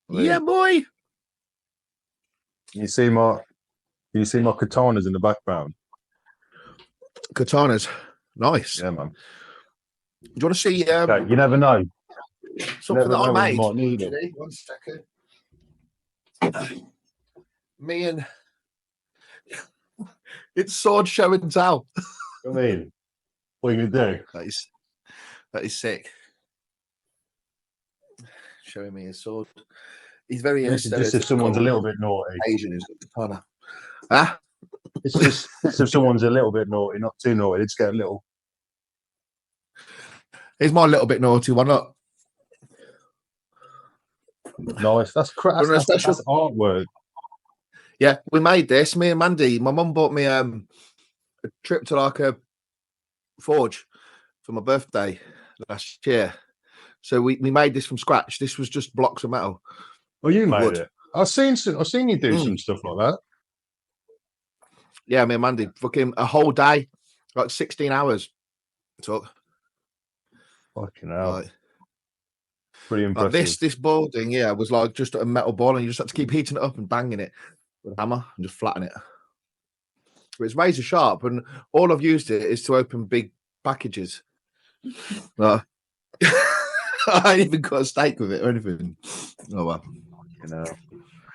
Yeah, boy. You see my katanas in the background. Katanas, nice. Yeah, man. Do you want to see? Okay, you never know. Something that I when you made. might need it. Actually, 1 second. Me and it's sword show and tell. I mean, what are you gonna do? That is sick. Showing me his sword. He's very This is just if someone's a little bit naughty. Asian is the katana. Huh? It's just if someone's a little bit naughty, not too naughty. They just get a little. Here's my little bit naughty one. Look. Nice. That's artwork. Yeah, we made this. Me and Mandy. My mum bought me a trip to like a forge for my birthday last year. So we made this from scratch. This was just blocks of metal. Oh, you made it. I've seen you do some stuff like that. Yeah, me and Mandy, fucking a whole day, like 16 hours. Took. Fucking hell. Like, pretty impressive. Like this balding, yeah, was like just a metal ball, and you just had to keep heating it up and banging it with a hammer and just flatten it. But it's razor sharp, and all I've used it is to open big packages. I ain't even got a steak with it or anything. Oh well. Luke,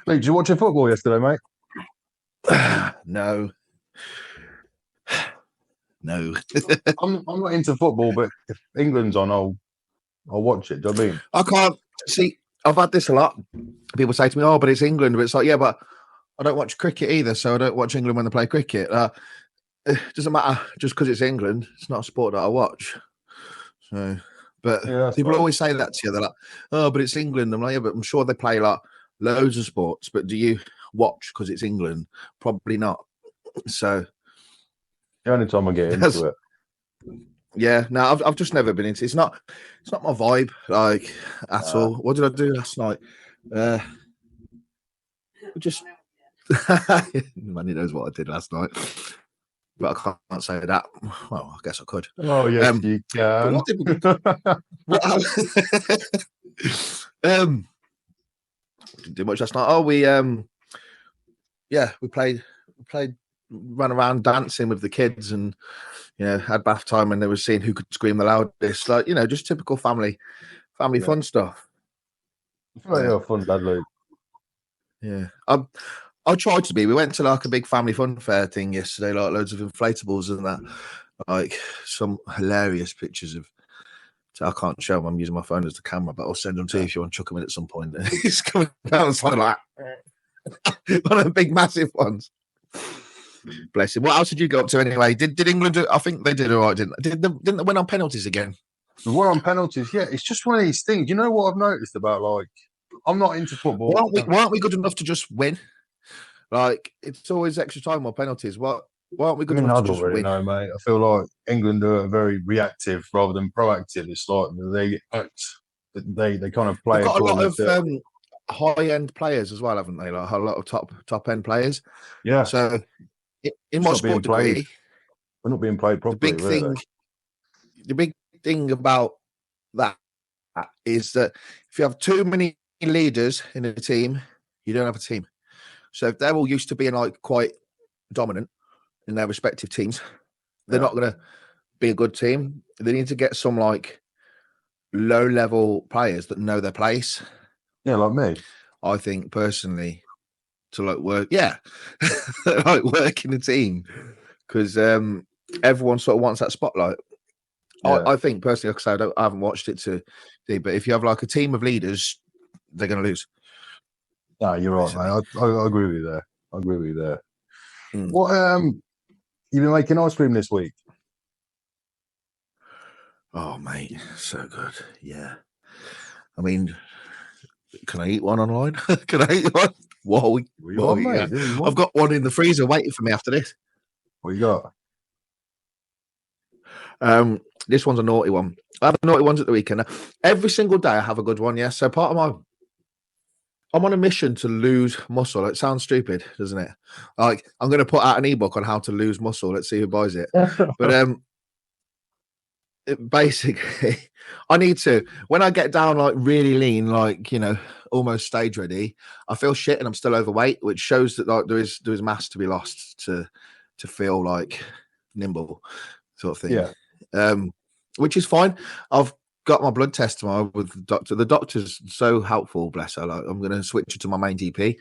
did you watch your football yesterday, mate? No. I'm not into football, but if England's on, I'll watch it. Do you know what I mean? I can't see. I've had this a lot. People say to me, "Oh, but it's England." But it's like, yeah, but I don't watch cricket either, so I don't watch England when they play cricket. It doesn't matter just because it's England. It's not a sport that I watch. So, but yeah, people always say that to you. They're like, "Oh, but it's England." I'm like, yeah, but I'm sure they play like loads of sports. But do you watch because it's England? Probably not. So, the only time I get into it. Yeah, no, I've just never been into it. It's not my vibe, like at all. What did I do last night? Just Manny knows what I did last night, but I can't say that. Well, I guess I could. Oh yes, you can. What did we didn't do much last night. Oh, we played, ran around dancing with the kids, and had bath time, and they were seeing who could scream the loudest. Like just typical family fun stuff. I feel like you're a fun lad, Luke. Yeah, I tried to be. We went to like a big family fun fair thing yesterday, like loads of inflatables and that, like some hilarious pictures of. So I can't show them. I'm using my phone as the camera, but I'll send them to you if you want to chuck them in at some point. He's coming down something like one of the big, massive ones. Bless him. What else did you go up to anyway? Did England do? I think they did all right, didn't they? Didn't they win on penalties again? We were on penalties, yeah. It's just one of these things. You know what I've noticed about, like, I'm not into football. Why aren't we good enough to just win? Like, it's always extra time or penalties. Why aren't we good enough to just win? No, mate. I feel like England are very reactive rather than proactive. It's like they kind of play. They've got a lot of high-end players as well, haven't they? Like a lot of top-end players. Yeah. So, in what sport degree, we're not being played properly. The big thing about that is that if you have too many leaders in a team, you don't have a team. So if they're all used to being like quite dominant in their respective teams, they're not going to be a good team. They need to get some like low-level players that know their place. Yeah, like me. I think personally, to like work, like work in a team, because everyone sort of wants that spotlight. Yeah. I think personally, like I say, I haven't watched it but if you have like a team of leaders, they're going to lose. No, you're right, mate. I agree with you there. What you've been making ice cream this week? Oh, mate, so good. Yeah. I mean, can I eat one online? Can I eat one? Whoa, yeah. I've got one in the freezer waiting for me after this. What you got? This one's a naughty one. I have naughty ones at the weekend. Every single day I have a good one, yes. So I'm on a mission to lose muscle. It sounds stupid, doesn't it? Like, I'm going to put out an ebook on how to lose muscle. Let's see who buys it. But basically, I need to, when I get down like really lean, like, you know, almost stage ready, I feel shit and I'm still overweight, which shows that like there is mass to be lost to feel like nimble sort of thing. Yeah. Which is fine. I've got my blood test tomorrow with the doctor. The doctor's so helpful, bless her. Like, I'm going to switch her to my main GP.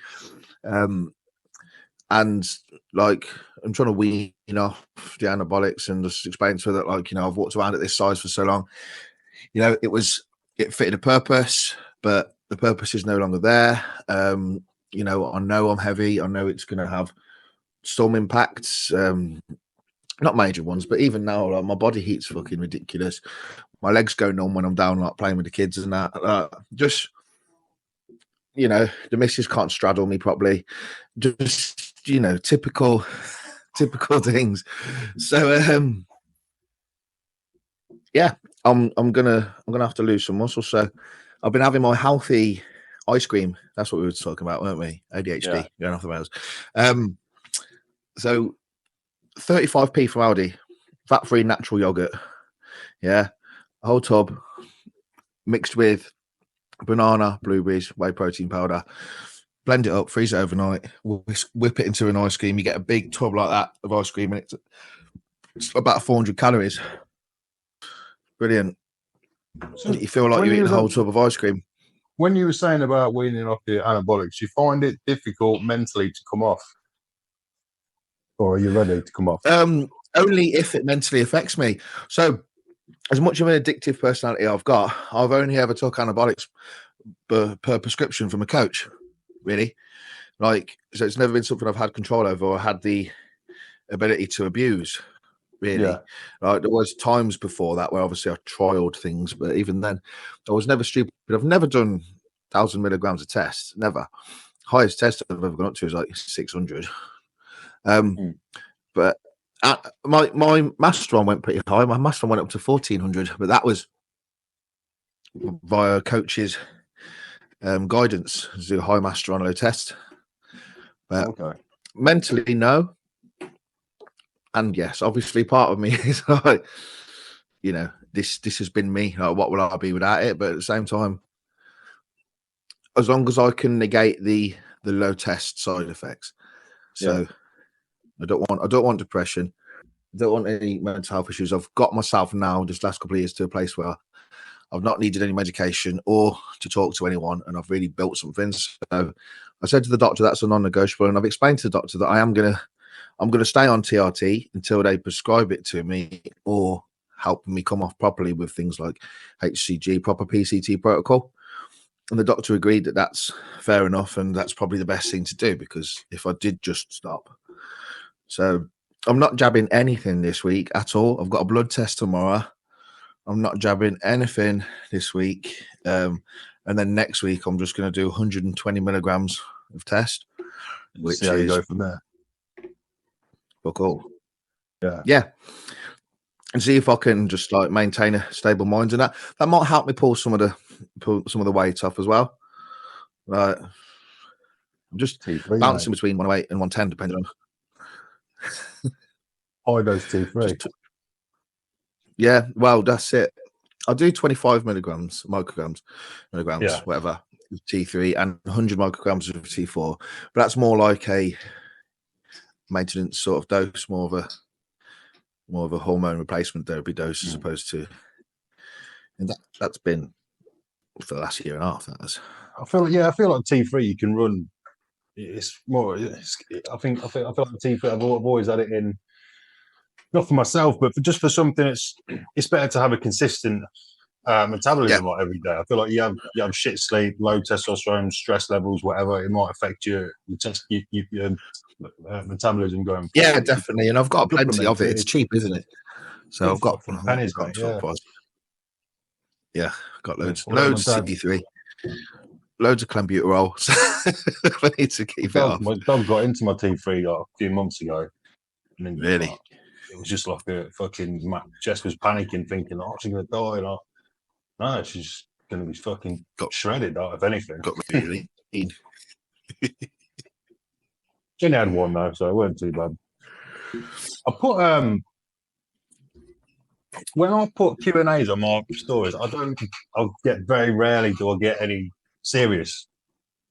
And like, I'm trying to wean off the anabolics and just explain to her that, like, you know, I've walked around at this size for so long. You know, it fitted a purpose, but the purpose is no longer there. You know I'm heavy. I know it's going to have some impacts, not major ones, but even now, like, my body heat's fucking ridiculous. My legs go numb when I'm down, like, playing with the kids and that. Just, you know, the missus can't straddle me properly. Just, you know, typical things. So, yeah, I'm gonna have to lose some muscle. So, I've been having my healthy ice cream. That's what we were talking about, weren't we? ADHD, going off the rails. So 35p from Aldi, fat-free natural yogurt. Yeah, a whole tub mixed with banana, blueberries, whey protein powder. Blend it up, freeze it overnight, whip it into an ice cream. You get a big tub like that of ice cream, and it's about 400 calories. Brilliant. So you feel like you're eating a whole tub of ice cream. When you were saying about weaning off the anabolics, you find it difficult mentally to come off? Or are you ready to come off? Only if it mentally affects me. So, as much of an addictive personality I've got, I've only ever took anabolics per prescription from a coach, really. Like, so it's never been something I've had control over or had the ability to abuse, really. Yeah. Like, there was times before that where obviously I trialed things, but even then, I was never stupid. I've never done 1,000 milligrams of tests, never. Highest test I've ever gone up to is like 600. But my Masteron went pretty high. My Masteron went up to 1,400, but that was via coach's guidance to do a high Masteron low test. But mentally, no. And yes, obviously, part of me is like, you know, this has been me. Like, what will I be without it? But at the same time, as long as I can negate the low test side effects, so I don't want depression. I don't want any mental health issues. I've got myself now, this last couple of years, to a place where I've not needed any medication or to talk to anyone, and I've really built something. So I said to the doctor that's a non-negotiable, and I've explained to the doctor that I'm gonna stay on TRT until they prescribe it to me or help me come off properly with things like HCG, proper PCT protocol. And the doctor agreed that that's fair enough, and that's probably the best thing to do, because if I did just stop. So I'm not jabbing anything this week at all. I've got a blood test tomorrow. I'm not jabbing anything this week. And then next week, I'm just going to do 120 milligrams of test, which see how you go from there. Fuck all. Yeah. And see if I can just like maintain a stable mind, and that might help me pull some of the weight off as well. Right. I'm just T3, bouncing mate. between 108 and 110, depending on high dose T3. Yeah, well, that's it. I'll do 25 micrograms, whatever, T3, and 100 micrograms of T4. But that's more like a maintenance sort of dose, more of a hormone replacement therapy dose, as opposed to. And that's been for the last year and a half. That was. I feel like T3 you can run. It's more. I feel like T3. I've always had it in. Not for myself, but just for something. It's better to have a consistent metabolism like every day. I feel like you have shit sleep, low testosterone, stress levels, whatever. It might affect your metabolism going. Yeah, definitely. And I've got plenty of it. It's cheap, isn't it? So I've got pennies, mate. Yeah, got loads. Loads of CD3. Loads of clenbuterol. I need to keep it off. My dog got into my T3 like a few months ago. And then, really? It was just like a fucking. Jess was panicking, thinking, "Oh, she's gonna die." And no, she's gonna be fucking shredded. If anything, got really. She only had one though, so it wasn't too bad. I put when I put Q&As on my stories, I get very rarely do I get any serious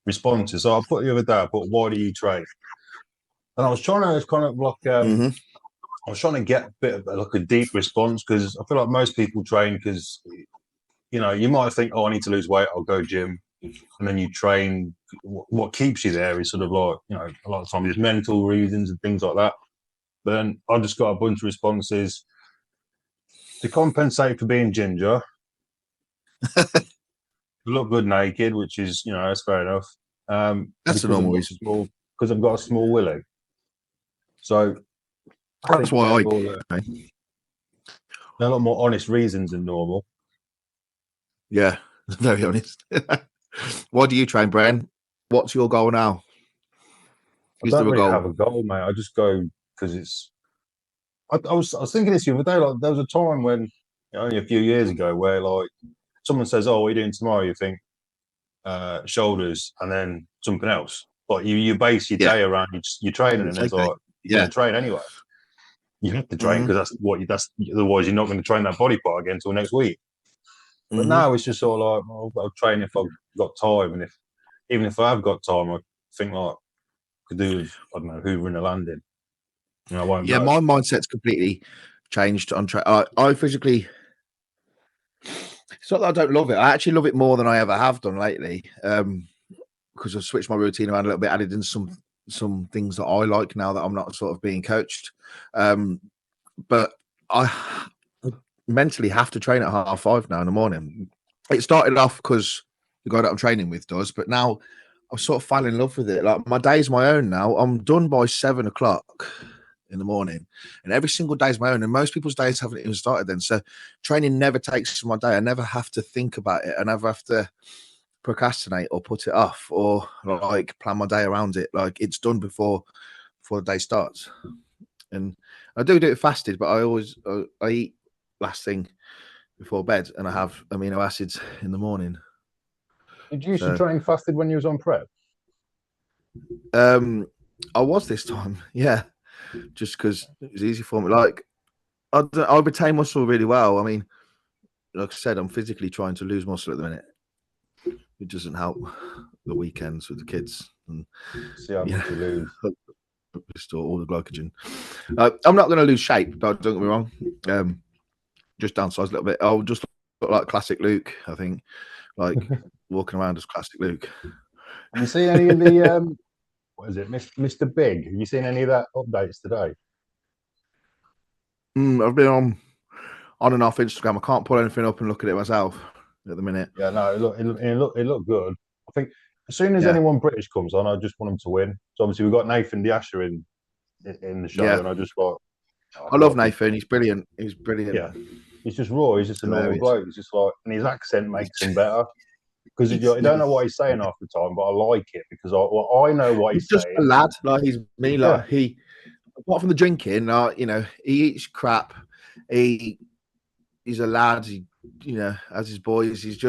responses. So I put the other day, I put, why do you train? And I was trying to, it's kind of like, I was trying to get a bit of like a deep response because I feel like most people train because, you know, you might think, oh, I need to lose weight, I'll go gym. And then you train. What keeps you there is sort of like, you know, a lot of times it's mental reasons and things like that. But then I just got a bunch of responses to compensate for being ginger, look good naked, which is, you know, that's fair enough. That's a normal reason. Because I've got a small willy. So I That's think why I they're a lot more honest reasons than normal. Yeah, very honest. Why do you train, Bren? What's your goal now? I don't really have a goal, mate. I just go because it's. I was thinking this the other day. Like there was a time when, you know, only a few years ago, where like someone says, "Oh, what are you doing tomorrow?" You think shoulders, and then something else. Like you base your day around your training, and it's Okay. like you're going to train anyway. You have to train because that's otherwise you're not going to train that body part again until next week. But now it's just sort of like, well, I'll train if I've got time, and even if I have got time, I think like I could do with, I don't know, hoovering a landing. You know, I won't. Yeah, my mindset's completely changed on track. I physically. It's not that I don't love it. I actually love it more than I ever have done lately. Because I've switched my routine around a little bit, added in some things that I like now that I'm not sort of being coached. But I mentally have to train at 5:30 now in the morning. It started off because the guy that I'm training with does, but now I'm sort of falling in love with it. Like my day's my own now. I'm done by 7:00 in the morning, and every single day's my own. And most people's days haven't even started then. So training never takes my day. I never have to think about it. I never have to procrastinate or put it off or like plan my day around it. Like it's done before the day starts. And I do it fasted, but I eat last thing before bed, and I have amino acids in the morning. Did you used to train fasted when you was on prep? I was this time, yeah, just because it was easy for me. Like I retain muscle really well. I mean, like I said, I'm physically trying to lose muscle at the minute. It doesn't help the weekends with the kids and see how much you lose. Restore all the glycogen. I'm not going to lose shape, but don't get me wrong. Just downsize a little bit. I'll just look like classic Luke. I think, like walking around as classic Luke. Have you seen any of the what is it, Mr. Big? Have you seen any of that updates today? I've been on and off Instagram. I can't pull anything up and look at it myself at the minute. Yeah, no, it looked good. I think as soon as anyone British comes on, I just want them to win. So obviously we've got Nathan D'Asher in the show, and I just thought, I love Nathan. He's brilliant. He's brilliant. Yeah, he's just raw. He's just a normal bloke. He's just like, and his accent makes him better because you don't know what he's saying half the time, but I like it because I know what he's just saying. A lad, like he's me. Like he, apart from the drinking, you know, he eats crap. He's a lad. He, you know, as his boys, he's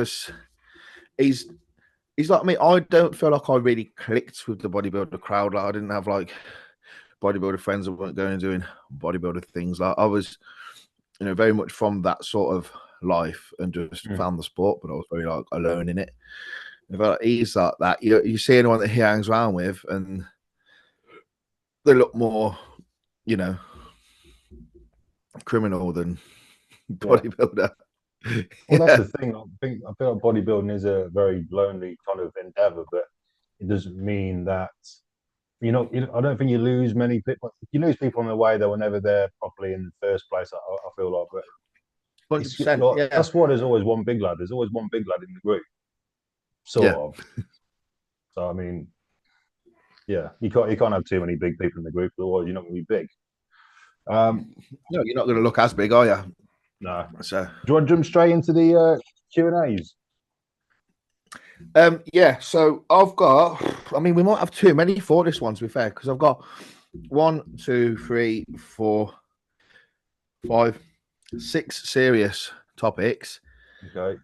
like me. I don't feel like I really clicked with the bodybuilder crowd. Like I didn't have like bodybuilder friends that weren't going and doing bodybuilder things. Like I was, you know, very much from that sort of life and just found the sport, but I was very like alone in it. And I felt like he's like that. You see anyone that he hangs around with, and they look more, you know, criminal than bodybuilder. Well, that's the thing. I feel like bodybuilding is a very lonely kind of endeavor, but it doesn't mean that I don't think you lose many people. You lose people on the way that were never there properly in the first place. I feel like, but 100%. Yeah, that's why there's always one big lad. There's always one big lad in the group, sort of. So I mean, yeah, you can't have too many big people in the group, otherwise you're not going to be big. No, you're not going to look as big, are you? No. So, do you want to jump straight into the Q&As? Yeah. So I've got. I mean, we might have too many for this one, to be fair, because I've got 1, 2, 3, 4, 5, 6 serious topics. Okay.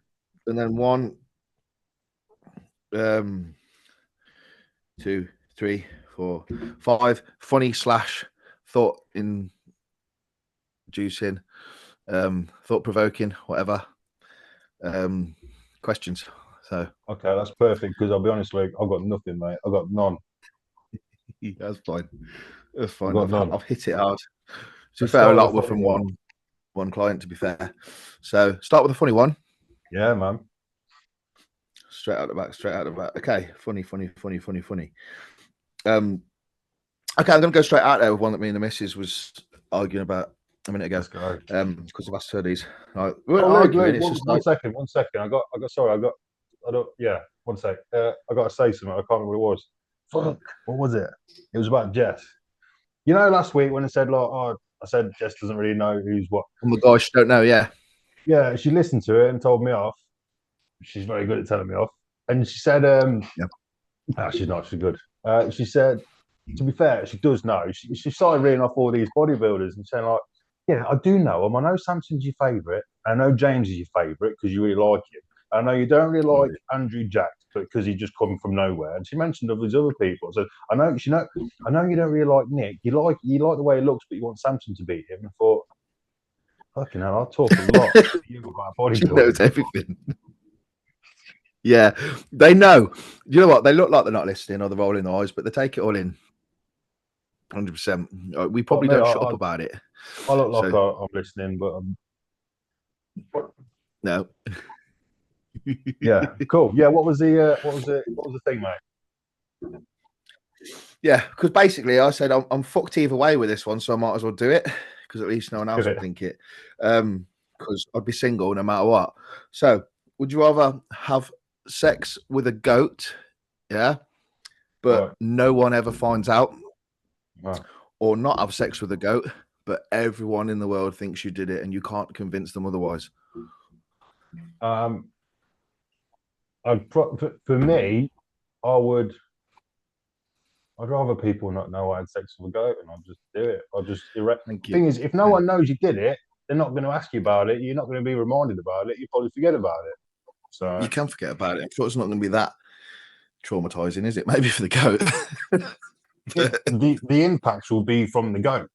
And then 1, 2, 3, 4, 5 funny / thought inducing thought-provoking, whatever. Questions. So Okay, that's perfect. Because I'll be honest, Luke, I've got nothing, mate. I've got none. that's fine. That's fine. I've got none. I've hit it hard. To be Let's fair, a start lot with were the from funny one client. To be fair, so start with a funny one. Yeah, man. Straight out the back. Straight out the back. Okay, funny. Okay, I'm going to go straight out there with one that me and the missus was arguing about a minute ago. Let's go. Because I've asked her these. Right, we weren't Oh, Luke, arguing. Luke, It's one, just one like, second, 1 second. I don't, yeah, 1 sec. I got to say something. I can't remember what it was. Fuck. What was it? It was about Jess. You know, last week when I said, like, oh, I said Jess doesn't really know who's what. oh my gosh, don't know. Yeah. Yeah, she listened to it and told me off. She's very good at telling me off. And she said, she's not, she's good. She said, to be fair, she does know. She started reading off all these bodybuilders and saying, like, yeah, I do know him. I know Samson's your favourite. I know James is your favourite because you really like him. I know you don't really like Andrew Jack because he just come from nowhere. And she mentioned of these other people. So I know you don't really like Nick. You like the way he looks, but you want Samson to beat him. And I thought, fucking hell, I'll talk a lot to you about She bodybuilding. knows everything. Yeah, they know. You know what? They look like they're not listening or they're rolling their eyes, but they take it all in. 100%. We probably don't shut up about it. I look like I'm listening, but no. Yeah, cool. Yeah, what was the thing, mate? Yeah, because basically I said I'm fucked either way with this one, so I might as well do it because at least no one else will think it. Because I'd be single no matter what. So, would you rather have sex with a goat, yeah, but no one ever finds out, or not have sex with a goat, but everyone in the world thinks you did it and you can't convince them otherwise? For me, I'd rather people not know I had sex with a goat, and I'll just do it. I'll just erect. The thing is, if no one knows you did it, they're not going to ask you about it. You're not going to be reminded about it. You probably forget about it. So you can forget about it. I'm sure it's not going to be that traumatizing, is it? Maybe for the goat. the impacts will be from the goat.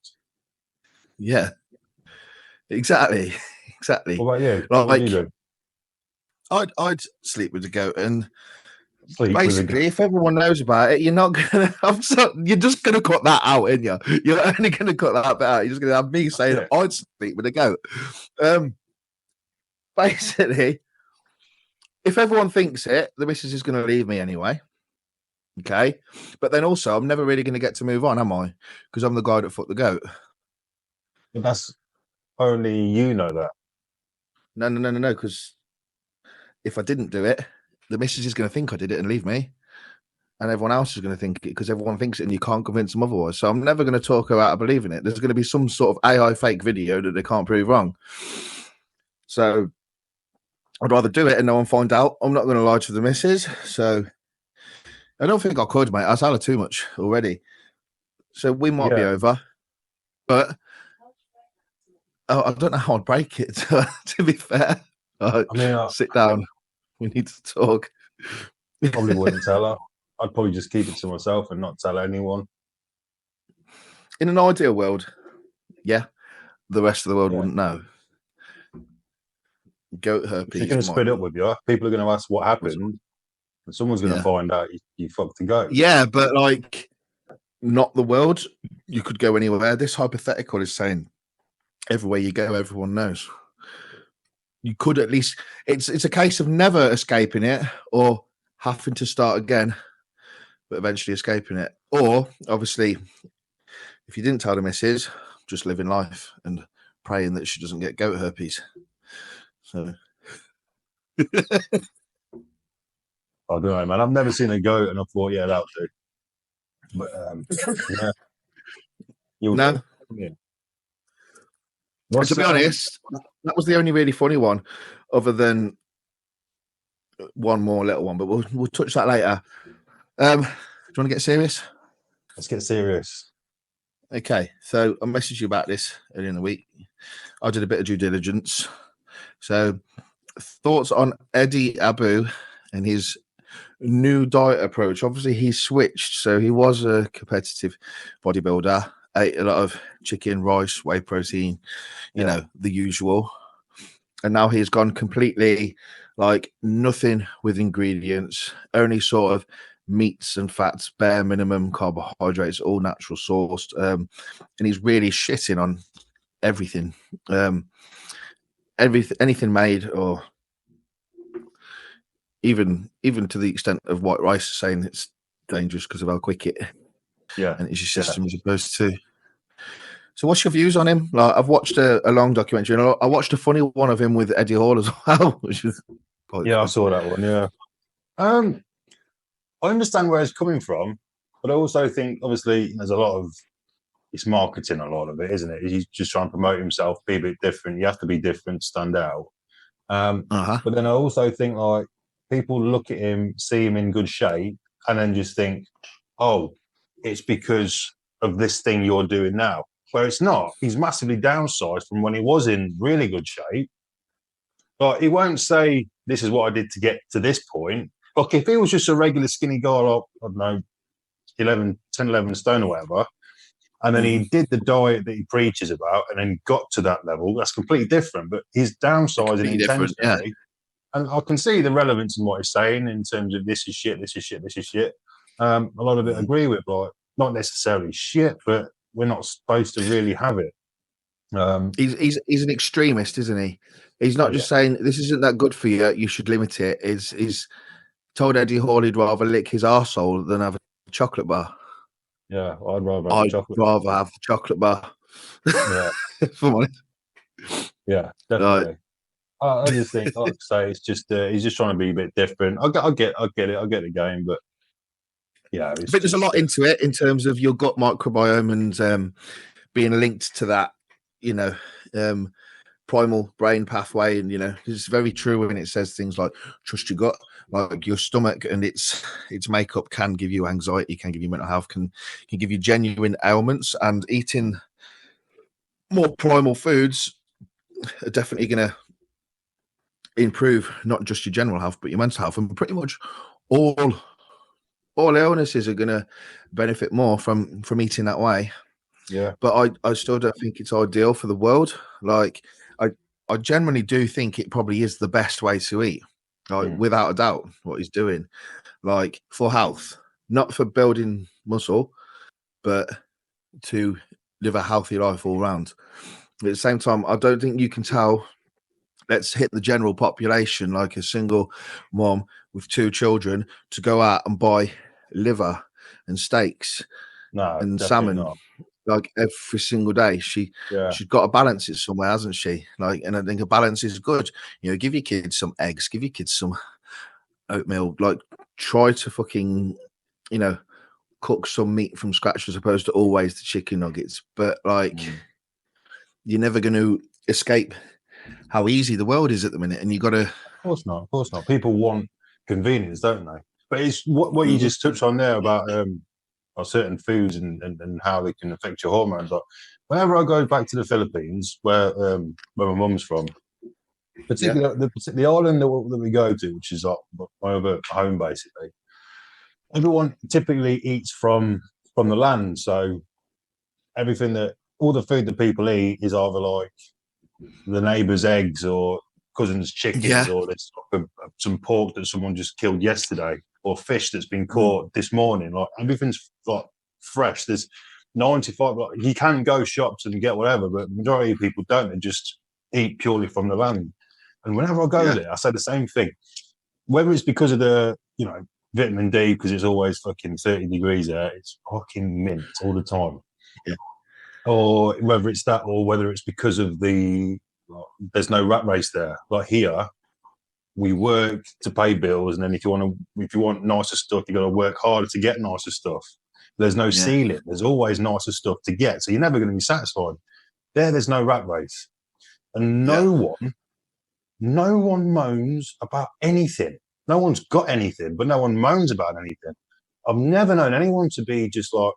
Yeah, exactly. What about you? Like, what would you do? I'd sleep with the goat, and sleep basically, if everyone knows about it, you're not gonna. You're just gonna cut that out, ain't you? You're only gonna cut that bit out. You're just gonna have me saying I'd sleep with a goat. Basically, if everyone thinks it, the missus is going to leave me anyway. Okay, but then also, I'm never really going to get to move on, am I? Because I'm the guy that fucked the goat. But that's only you know that. No. Because if I didn't do it, the missus is going to think I did it and leave me, and everyone else is going to think it because everyone thinks it, and you can't convince them otherwise. So I'm never going to talk her out of believing it. There's going to be some sort of AI fake video that they can't prove wrong. So I'd rather do it and no one find out. I'm not going to lie to the missus. So I don't think I could, mate. I tell her too much already. So we might be over, but I don't know how I'd break it. To be fair, sit down. We need to talk. Probably wouldn't tell her. I'd probably just keep it to myself and not tell anyone. In an ideal world, yeah, the rest of the world wouldn't know. Goat herpes. She's going to split up with you. People are going to ask what happened, and someone's going to find out you fucked a goat. Yeah, but like, not the world. You could go anywhere. This hypothetical is saying everywhere you go, everyone knows. You could at least. It's a case of never escaping it or having to start again, but eventually escaping it. Or obviously, if you didn't tell the missus, just living life and praying that she doesn't get goat herpes. So I don't know, man. I've never seen a goat, and I thought, yeah, that'll do. But yeah, no. To be honest, that was the only really funny one, other than one more little one. But we'll touch that later. Do you want to get serious? Let's get serious. Okay, so I messaged you about this earlier in the week. I did a bit of due diligence. So, thoughts on Eddie Abu and his new diet approach. Obviously, he switched. So he was a competitive bodybuilder, ate a lot of chicken, rice, whey protein, you know, the usual. And now he's gone completely like nothing with ingredients, only sort of meats and fats, bare minimum carbohydrates, all natural sourced. And he's really shitting on everything. Anything made, or even to the extent of white rice, saying it's dangerous because of how quick it and it's your system as opposed to. So what's your views on him? Like, I've watched a long documentary, and I watched a funny one of him with Eddie Hall as well, which is quite I saw that one. I understand where it's coming from, but I also think obviously there's a lot of it's marketing, a lot of it, isn't it? He's just trying to promote himself, be a bit different. You have to be different, stand out. But then I also think like people look at him, see him in good shape, and then just think, oh, it's because of this thing you're doing now. Where it's not. He's massively downsized from when he was in really good shape. But he won't say, this is what I did to get to this point. Like, if he was just a regular skinny guy, like, I don't know, 10, 11 stone or whatever, and then he did the diet that he preaches about and then got to that level, that's completely different. But he's downsizing intentionally. And I can see the relevance in what he's saying in terms of this is shit, this is shit, this is shit. A lot of it I agree with, like, not necessarily shit, but we're not supposed to really have it. He's an extremist, isn't he? He's not just saying this isn't that good for you, you should limit it. He's told Eddie Hall he'd rather lick his arsehole than have a chocolate bar. Yeah, I'd rather have the chocolate bar. Yeah. Yeah, definitely. I just think, like I say, it's just he's just trying to be a bit different. I get it. I get the game, but yeah, I think there's a lot into it in terms of your gut microbiome and being linked to that, you know, primal brain pathway. And, you know, it's very true when it says things like trust your gut, like your stomach and its makeup can give you anxiety, can give you mental health, can give you genuine ailments. And eating more primal foods are definitely going to improve not just your general health, but your mental health. And pretty much all illnesses are going to benefit more from eating that way. Yeah, but I still don't think it's ideal for the world. Like I generally do think it probably is the best way to eat, like without a doubt, what he's doing, like for health, not for building muscle, but to live a healthy life all round. At the same time, I don't think you can tell. Let's hit the general population, like a single mom with 2 children, to go out and buy liver and steaks and salmon. Not. Like every single day. She's got to balance it somewhere, hasn't she? Like, and I think a balance is good. You know, give your kids some eggs, give your kids some oatmeal, like try to fucking, you know, cook some meat from scratch as opposed to always the chicken nuggets. But like you're never going to escape how easy the world is at the minute, and you got to. Of course not. People want convenience, don't they? But it's what you just touched on there about certain foods and how they can affect your hormones. Like, whenever I go back to the Philippines, where my mum's from, particularly the island that we go to, which is like my other home, basically, everyone typically eats from the land. So all the food that people eat is either like the neighbour's eggs or cousin's chickens, or there's some pork that someone just killed yesterday, or fish that's been caught this morning. Like, everything's like fresh. There's 95. Like, you can go shops and get whatever, but the majority of people don't. They just eat purely from the land. And whenever I go there, I say the same thing. Whether it's because of the vitamin D, because it's always fucking 30 degrees there, it's fucking mint all the time. Yeah. Or whether it's that, or whether it's because of there's no rat race there. Like here, we work to pay bills, and then if you want nicer stuff, you got to work harder to get nicer stuff. There's no ceiling. There's always nicer stuff to get, so you're never going to be satisfied. There's no rat race, and no one moans about anything. No one's got anything, but no one moans about anything. I've never known anyone to be just like,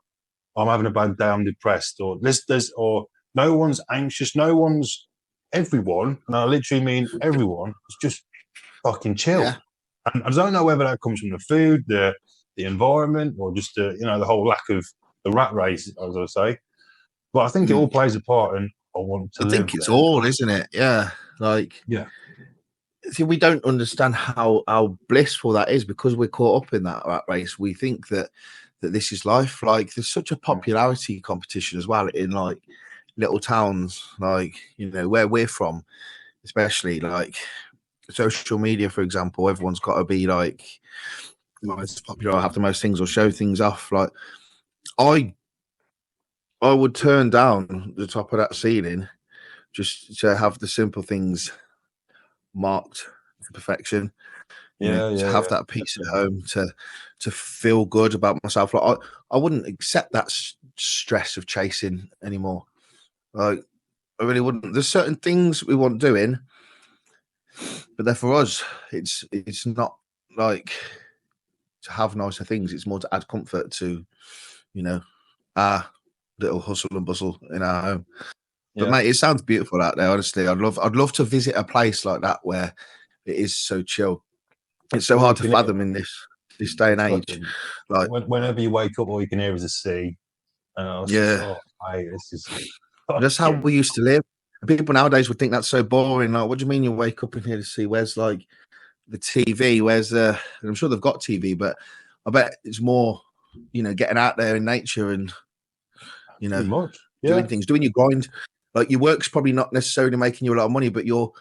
I'm having a bad day, I'm depressed, or or no one's anxious, everyone, and I literally mean everyone, is just fucking chill. Yeah. And I don't know whether that comes from the food, the environment, or just the whole lack of the rat race, as I say. But I think it all plays a part, and I want to I live think it's there. all, isn't it? Yeah. Like, Yeah. see, we don't understand how blissful that is because we're caught up in that rat race. We think that this is life. Like, there's such a popularity competition as well in like little towns, like, you know, where we're from, especially like social media, for example. Everyone's got to be like most popular, have the most things, or show things off. Like, I would turn down the top of that ceiling just to have the simple things marked to perfection. You know, to have that peace at home, to feel good about myself. Like, I wouldn't accept that stress of chasing anymore. Like, I really wouldn't. There's certain things we want doing, but they're for us. It's not like to have nicer things. It's more to add comfort to, you know, our little hustle and bustle in our home. But mate, it sounds beautiful out there. Honestly, I'd love to visit a place like that where it is so chill. It's so hard to fathom in this day and age. Like, whenever you wake up, all you can hear is a sea. And I was just, this is. That's how we used to live. And people nowadays would think that's so boring. Like, what do you mean you wake up in here to see? Where's like the TV? Where's the? I'm sure they've got TV, but I bet it's more, you know, getting out there in nature and, you know, doing things, doing your grind. Like, your work's probably not necessarily making you a lot of money, but you're,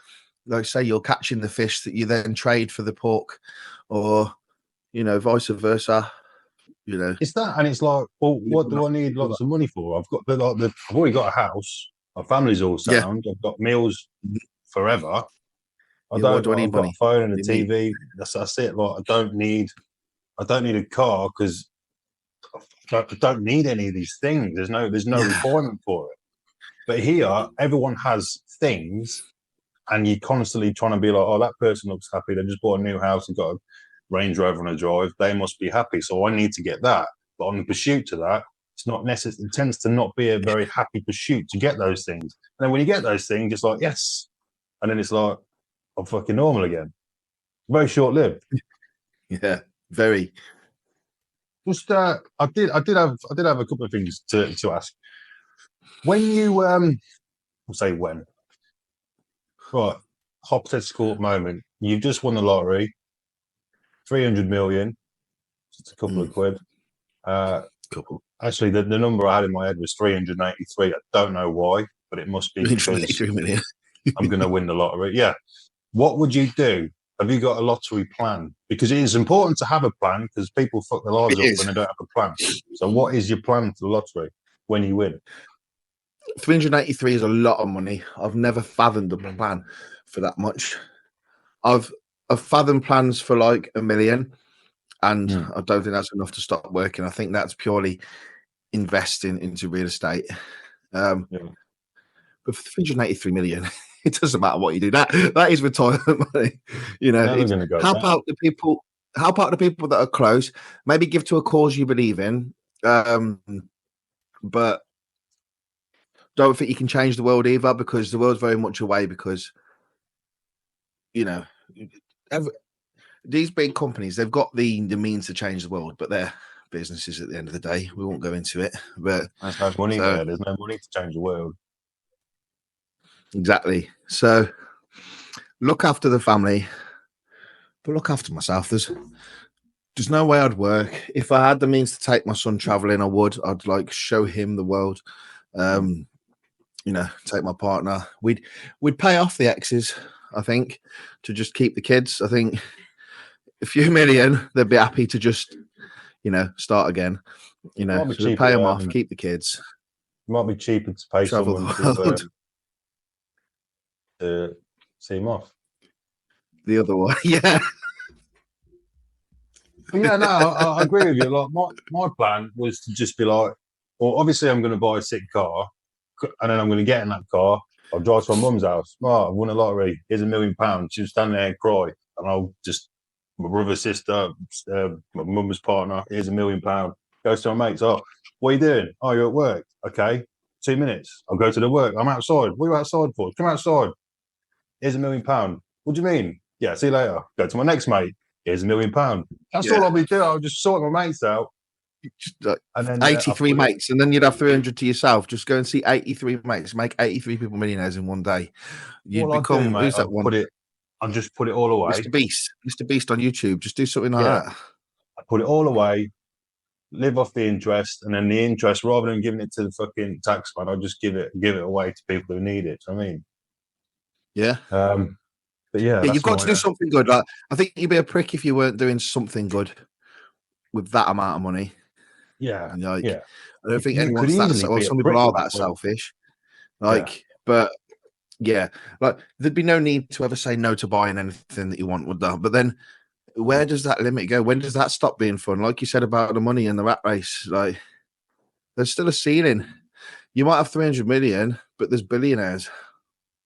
like, say, you're catching the fish that you then trade for the pork, or, you know, vice versa. You know, it's that, and it's like, well, what do I need lots of money for? I've got I've already got a house. My family's all sound. I've got meals forever. I've got a phone and a TV. That's it. Like, I don't need a car because I don't need any of these things. There's no requirement for it. But here, everyone has things, and you're constantly trying to be like, oh, that person looks happy. They just bought a new house and got a Range Rover on a drive. They must be happy. So I need to get that. But on the pursuit to that, it's not necessary. It tends to not be a very happy pursuit to get those things. And then when you get those things, it's like, yes. And then it's like, I'm fucking normal again. Very short lived. Yeah, very. Just I did have a couple of things to ask. When you I'll say when. Right, hypothetical moment. You've just won the lottery, 300 million. Just a couple of quid. Actually, the number I had in my head was 383. I don't know why, but it must be because I'm going to win the lottery. Yeah. What would you do? Have you got a lottery plan? Because it is important to have a plan, because people fuck their lives up when they don't have a plan. So what is your plan for the lottery when you win? 383 is a lot of money. I've never fathomed a plan for that much. I've fathomed plans for like 1 million, and I don't think that's enough to stop working. I think that's purely investing into real estate. But for 383 million, it doesn't matter what you do. That is retirement money. You know, how about the people? How about the people that are close? Maybe give to a cause you believe in, but don't think you can change the world either, because the world's very much away. Because, you know, these big companies, they've got the means to change the world, but they're businesses at the end of the day. We won't go into it, but there's no money there. There's no money to change the world. Exactly. So look after the family, but look after myself. There's no way I'd work. If I had the means to take my son traveling, I would. I'd like show him the world. You know, take my partner. We'd pay off the exes, I think, to just keep the kids. I think a few million, they'd be happy to just, you know, start again. You know, so pay them off, keep the kids. It might be cheaper to pay someone to see him off. The other one, yeah. But yeah, no, I agree with you. Like, my plan was to just be like, well, obviously I'm going to buy a sick car, and then I'm going to get in that car. I'll drive to my mum's house. Oh, I won a lottery. Here's £1 million. She'll stand there and cry, and I'll just, my brother, sister, my mum's partner. Here's £1 million. Goes to my mates. Oh, what are you doing? Oh, you're at work. Okay, 2 minutes. I'll go to the work. I'm outside. What are you outside for? Come outside. Here's £1 million. What do you mean? Yeah, see you later. Go to my next mate. Here's £1 million. That's all I'll be doing. I'll just sort my mates out. Just, like, And then 83 mates, and then you'd have 300 to yourself. Just go and see 83 mates, make 83 people millionaires in one day. You'd become who's that one? I'll just put it all away. Mr. Beast on YouTube. Just do something like that. I put it all away, live off the interest, and then the interest, rather than giving it to the fucking tax man, I'll just give it away to people who need it. I mean, yeah. But yeah, you've got to do something good. Like, I think you'd be a prick if you weren't doing something good with that amount of money. Yeah, like, yeah. I don't think anyone's that. Well, some people are that selfish. Like, but yeah, like there'd be no need to ever say no to buying anything that you want, would there? But then, where does that limit go? When does that stop being fun? Like you said about the money and the rat race, like there's still a ceiling. You might have 300 million, but there's billionaires.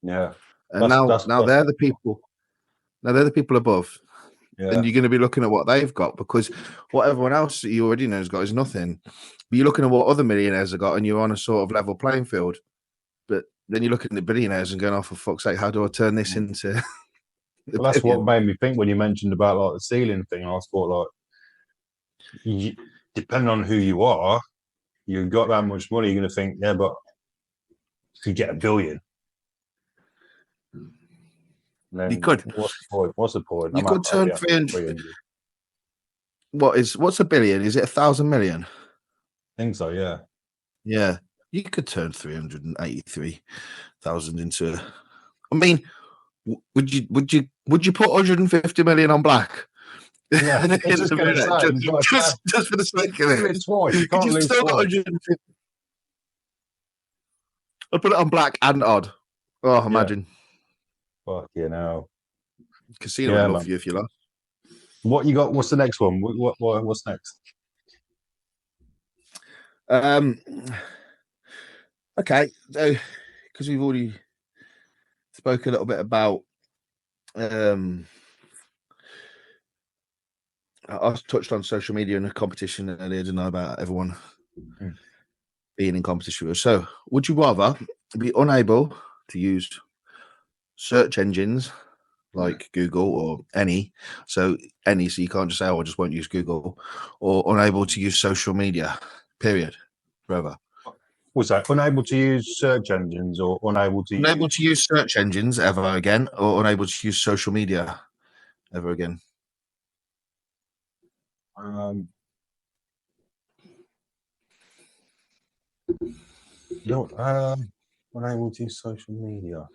Yeah, and now they're the people. Now they're the people above. Yeah. And you're going to be looking at what they've got, because what everyone else that you already know has got is nothing. But you're looking at what other millionaires have got, and you're on a sort of level playing field. But then you're looking at the billionaires and going, "Oh, for fuck's sake, how do I turn this into?" Well, that's what made me think when you mentioned about like the ceiling thing. I thought like, depending on who you are, you've got that much money. You're going to think, yeah, but if you get $1 billion, then you could. What's the point? You could turn 300. What's $1 billion? Is it 1,000 million? I think so. Yeah. Yeah, you could turn 383,000 into. I mean, would you put 150 million on black? Yeah, just for the sake of it. You can't lose twice. I'd put it on black and odd. Oh, imagine. Fuck you know. Casino would love you if you lost. What you got? What's the next one? What's next? Okay, so because we've already spoke a little bit about I touched on social media and the competition earlier, didn't I, about everyone being in competition with us. So would you rather be unable to use search engines like Google or any, so you can't just say, "Oh, I just won't use Google," or unable to use social media, period, forever? Was that unable to use search engines, or unable to use search engines ever again, or unable to use social media ever again? Unable to use social media.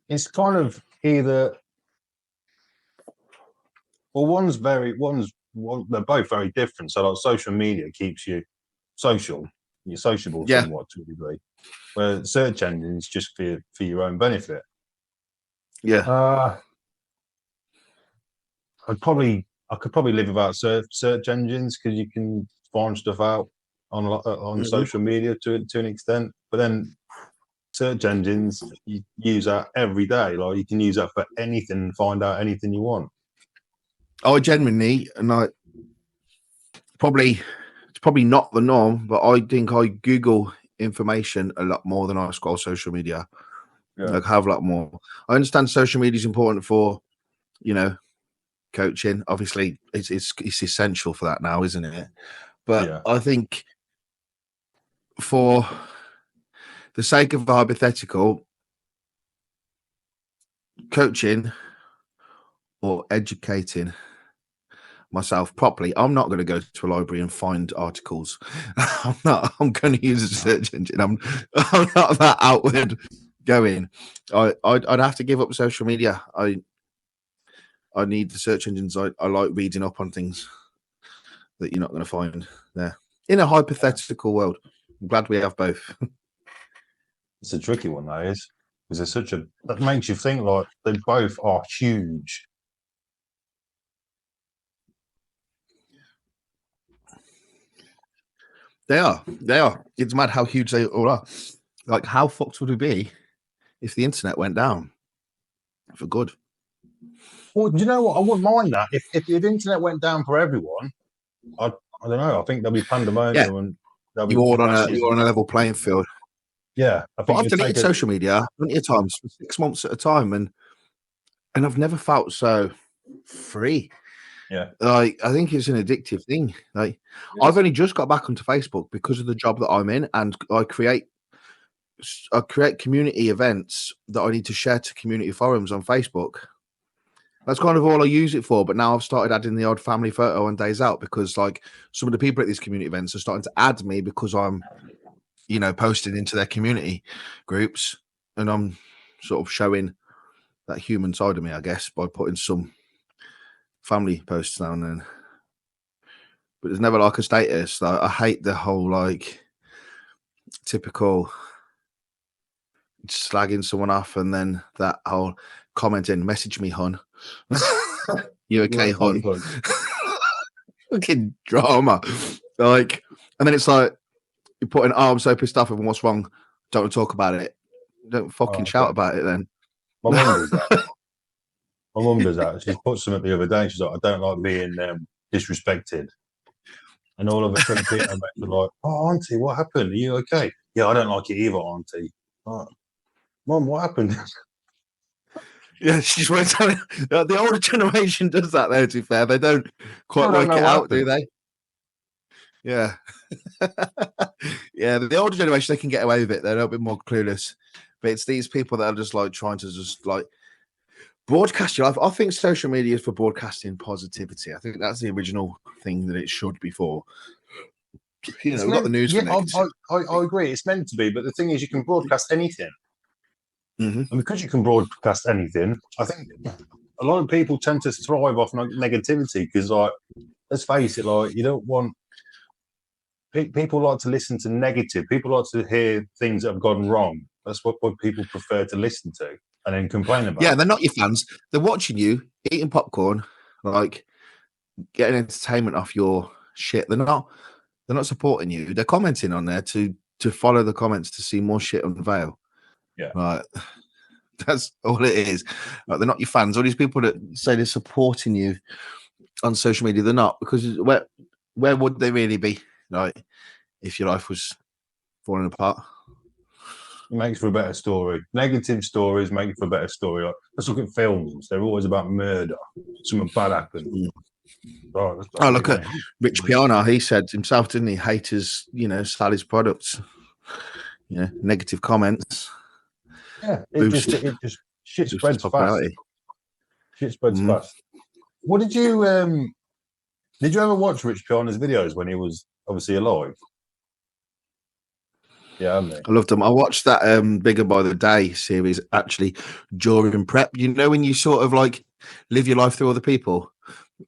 It's kind of either, well, they're both very different. So like social media keeps you social. You're sociable somewhat to a degree. Where search engine is just for your own benefit. Yeah. I could probably live without search engines, because you can find stuff out on social media to an extent. But then search engines, you use that every day. Like you can use that for anything and find out anything you want. I genuinely, and it's probably not the norm, but I think I Google information a lot more than I scroll social media. Like, have a lot more. I understand social media is important for, coaching. Obviously, it's essential for that now, isn't it? But I think for the sake of the hypothetical, coaching or educating myself properly, I'm not going to go to a library and find articles. I'm going to use a search engine. I'm not that outward going. I'd have to give up social media. I need the search engines. I like reading up on things that you're not going to find there in a hypothetical world. I'm glad we have both. It's a tricky one, that is, because that makes you think like they both are huge. They are. It's mad how huge they all are. Like, how fucked would we be if the internet went down for good? Well, do you know what? I wouldn't mind that. If the internet went down for everyone, I don't know. I think there'll be pandemonium and there'll be you're on a level playing field. Yeah, but I've deleted social media plenty of times for 6 months at a time, and I've never felt so free. Yeah. Like, I think it's an addictive thing. Like, I've only just got back onto Facebook because of the job that I'm in, and I create community events that I need to share to community forums on Facebook. That's kind of all I use it for. But now I've started adding the odd family photo on days out, because like some of the people at these community events are starting to add me because I'm, posting into their community groups, and I'm sort of showing that human side of me, I guess, by putting some family posts down then. But there's never like a status. Like, I hate the whole like typical slagging someone off and then that whole commenting, message me, hun. You okay, hun? Fucking drama. Like, and then it's like you're putting, oh, I'm so pissed off, and what's wrong? Don't want to talk about it. Don't fucking shout about it then. My mum does that. My mum does that. She put something the other day. She's like, I don't like being disrespected. And all of a sudden, people are like, oh, Auntie, what happened? Are you okay? Yeah, I don't like it either, Auntie. Oh, Mum, what happened? Yeah, she's worth telling. The older generation does that, though, to be fair. They don't quite work it out, do they? Yeah. Yeah, the older generation, they can get away with it. They're a little bit more clueless. But it's these people that are just like trying to just like broadcast your life. I think social media is for broadcasting positivity. I think that's the original thing that it should be for. We've got the news. Yeah, I agree. It's meant to be. But the thing is, you can broadcast anything. Mm-hmm. And because you can broadcast anything, I think a lot of people tend to thrive off negativity because, like, let's face it, like, you don't want people like to listen to negative. People like to hear things that have gone wrong. That's what people prefer to listen to and then complain about. Yeah, they're not your fans. They're watching you eating popcorn, like getting entertainment off your shit. They're not supporting you. They're commenting on there to follow the comments to see more shit unveil. Yeah. Right. That's all it is. Like, they're not your fans. All these people that say they're supporting you on social media, they're not, because where would they really be? Like, if your life was falling apart. It makes for a better story. Negative stories make for a better story. Like, let's look at films. They're always about murder. Something bad happened. Oh, look at Rich Piana. He said himself, didn't he? Haters, sell his products. Negative comments. Yeah, it just shit spreads fast. Shit spreads fast. What did you ever watch Rich Piana's videos when he was obviously alive? Yeah, I loved them. I watched that Bigger by the Day series actually during prep. When you sort of like live your life through other people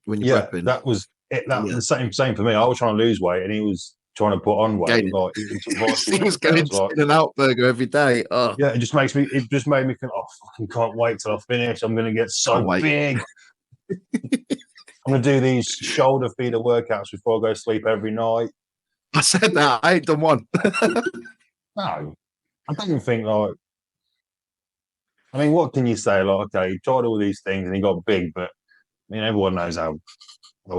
when you're prepping. That was it. That was the same for me. I was trying to lose weight and he was trying to put on weight. Like, he was going to In-N-Out burger every day. Oh. Yeah, it just made me think, oh, fucking can't wait till I finish. I'm going to get so big. I'm going to do these shoulder feeder workouts before I go to sleep every night. I said that. I ain't done one. No, I don't even think, like, I mean, what can you say? Like, okay, he tried all these things and he got big, but I mean, everyone knows how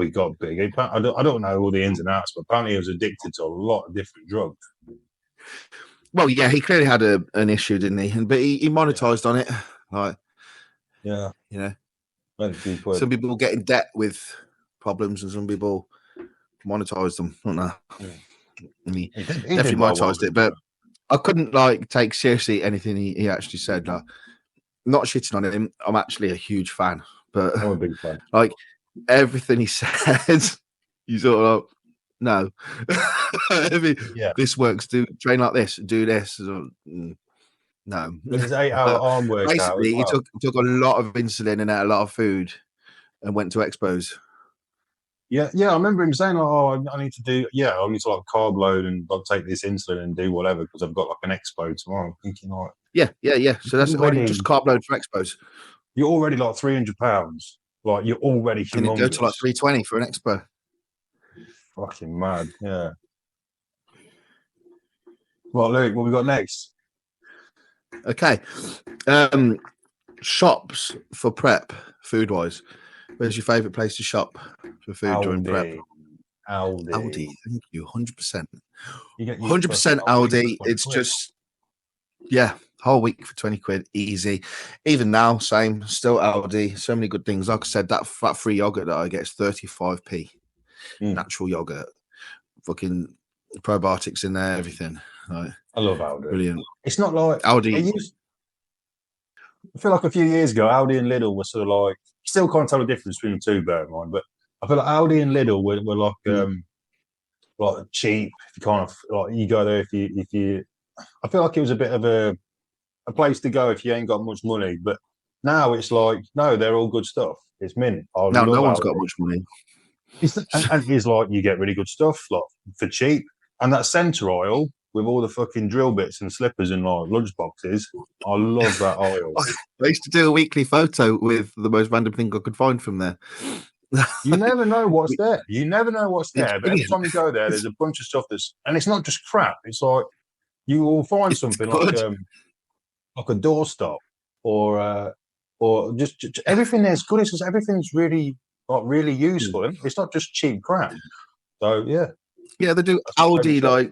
he got big. I don't know all the ins and outs, but apparently he was addicted to a lot of different drugs. Well, yeah, he clearly had an issue, didn't he? But he monetized on it. Like, yeah, some people get in debt with problems, and some people monetize them. I don't know. Yeah. He definitely monetized it, but I couldn't like take seriously anything he actually said. Like, not shitting on him. I'm actually a huge fan, but I'm a big fan. Like, everything he said, you sort of like, no. I mean, this works. Train like this. Do this. No. His 8-hour arm workout. Basically, he took a lot of insulin and ate a lot of food, and went to expos. Yeah. I remember him saying, "Oh, I need to like carb load and I'll take this insulin and do whatever because I've got like an expo tomorrow." I'm thinking, like, yeah. So that's already just carb load for expos. You're already like 300 pounds. Like, you're already humongous. And you go to like 320 for an expo. Fucking mad, yeah. Well, Luke, what we got next? Okay. Shops for prep, food-wise. Where's your favourite place to shop for food during prep? Aldi. Thank you. 100%. 100% Aldi. It's just, Whole week for 20 quid, easy. Even now, same, still Aldi. So many good things. Like I said, that free yogurt that I get is 35p. Natural yogurt, fucking probiotics in there, everything. Like, I love Aldi. Brilliant. It's not like Aldi. I feel like a few years ago, Aldi and Lidl were sort of like, you still can't tell the difference between the two, bear in mind, but I feel like Aldi and Lidl were like cheap. If you kind of like, you go there if you. I feel like it was a bit of a place to go if you ain't got much money. But now it's like, no, they're all good stuff. It's mint. No one's got much money. And here's like, you get really good stuff like for cheap. And that centre aisle with all the fucking drill bits and slippers and like lunch boxes, I love that aisle. I used to do a weekly photo with the most random thing I could find from there. You never know what's there. You never know what's there. But every time you go there, there's a bunch of stuff and it's not just crap. It's like you will find something like a doorstop or just everything there's good. It's just everything's really really useful. It's not just cheap crap. So yeah, they do Aldi like.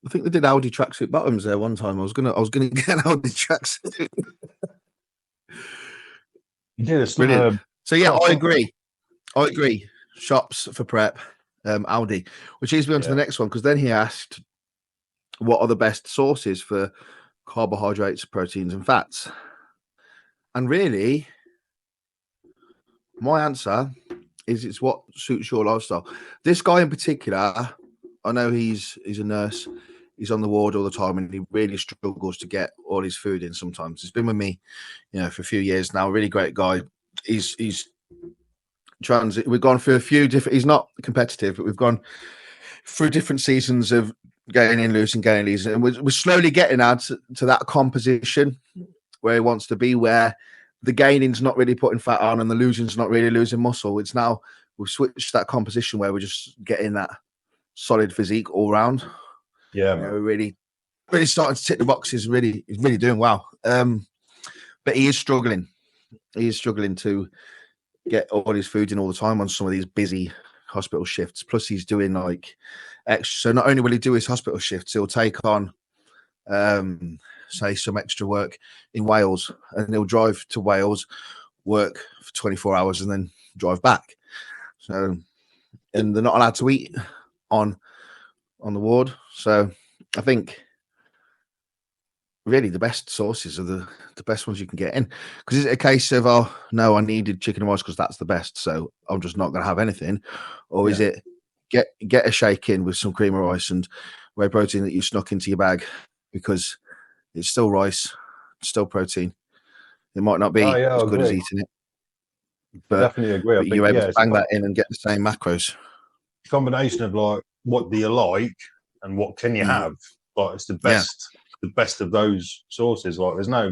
I think they did Aldi tracksuit bottoms there one time. I was gonna get an Aldi tracksuit. You did a brilliant. So yeah, I agree. Shops for prep, Aldi, which leads me on to the next one because then he asked, "What are the best sources for carbohydrates, proteins, and fats?" And really, my answer is it's what suits your lifestyle. This guy in particular, I know he's a nurse. He's on the ward all the time, and he really struggles to get all his food in. Sometimes he's been with me, for a few years now. Really great guy. He's transit. We've gone through a few different. He's not competitive, but we've gone through different seasons of gaining, losing, and we're slowly getting out to that composition where he wants to be, where the gaining's not really putting fat on and the losing's not really losing muscle. It's now we've switched that composition where we're just getting that solid physique all round. Yeah, we're really starting to tick the boxes. He's really doing well. But he is struggling. He is struggling to get all his food in all the time on some of these busy hospital shifts. Plus, he's doing like extra. So not only will he do his hospital shifts, he'll take on, say, some extra work in Wales, and he'll drive to Wales, work for 24 hours, and then drive back. So, and they're not allowed to eat on the ward. So I think really the best sources are the best ones you can get in. Because is it a case of, oh no, I needed chicken and rice because that's the best, so I'm just not going to have anything? Or is it get a shake in with some cream of rice and whey protein that you snuck into your bag because it's still rice, still protein. It might not be as good as eating it. But I definitely agree. But you're able to bang that in and get the same macros. Combination of like what do you like and what can you have? Like it's the best of those sources. Like there's at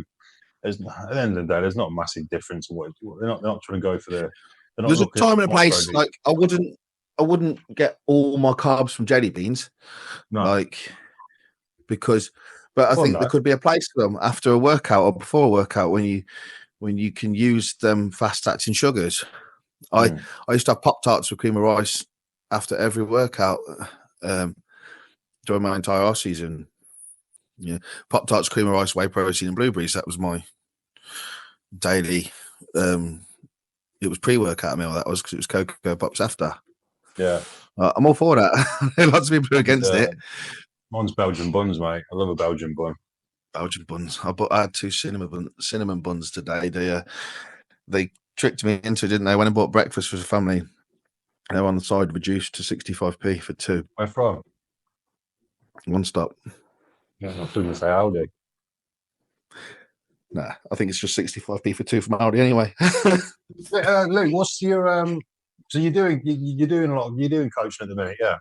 the end of the day, there's not a massive difference in what they're not trying to go for there's a time and a place. Like I wouldn't get all my carbs from jelly beans. No. Like but I think there could be a place for them after a workout or before a workout when you can use them fast acting sugars. I used to have Pop-Tarts with cream of rice after every workout during my entire off season. Yeah, Pop-Tarts, cream of rice, whey protein, and blueberries. That was my daily. It was pre-workout meal. That was because it was Cocoa Pops after. Yeah, I'm all for that. Lots of people are against it. Mine's Belgian buns, mate. I love a Belgian bun. Belgian buns. I had 2 cinnamon buns today. They tricked me into it, didn't they? When I bought breakfast for the family, they were on the side reduced to 65p for 2. Where from? One Stop. Yeah, I was going to say Aldi. Nah, I think it's just 65p for 2 from Aldi anyway. Luke, what's your so you're doing coaching at the minute, yeah?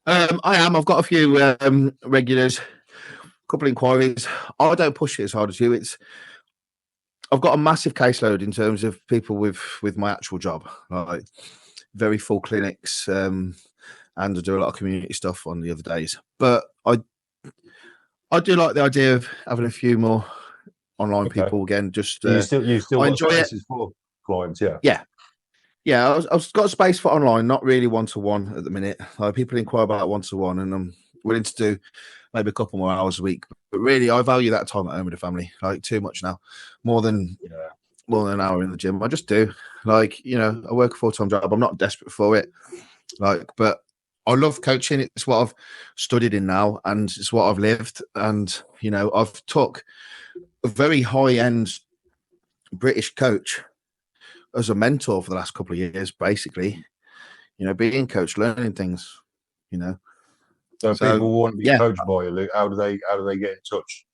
I am. I've got a few regulars, a couple of inquiries. I don't push it as hard as you. I've got a massive caseload in terms of people with my actual job, like very full clinics, and I do a lot of community stuff on the other days. But I do like the idea of having a few more online people again. Just you still I enjoy it for clients, yeah. Yeah. I've got space for online, not really one-to-one at the minute. People inquire about one-to-one, and willing to do maybe a couple more hours a week. But really, I value that time at home with the family, like too much now, more than an hour in the gym. I just do. Like, I work a full-time job. I'm not desperate for it. Like, but I love coaching. It's what I've studied in now, and it's what I've lived. And, I've took a very high-end British coach as a mentor for the last couple of years, basically. Being coached, learning things, So people want to be coached by you, Luke. How do they get in touch?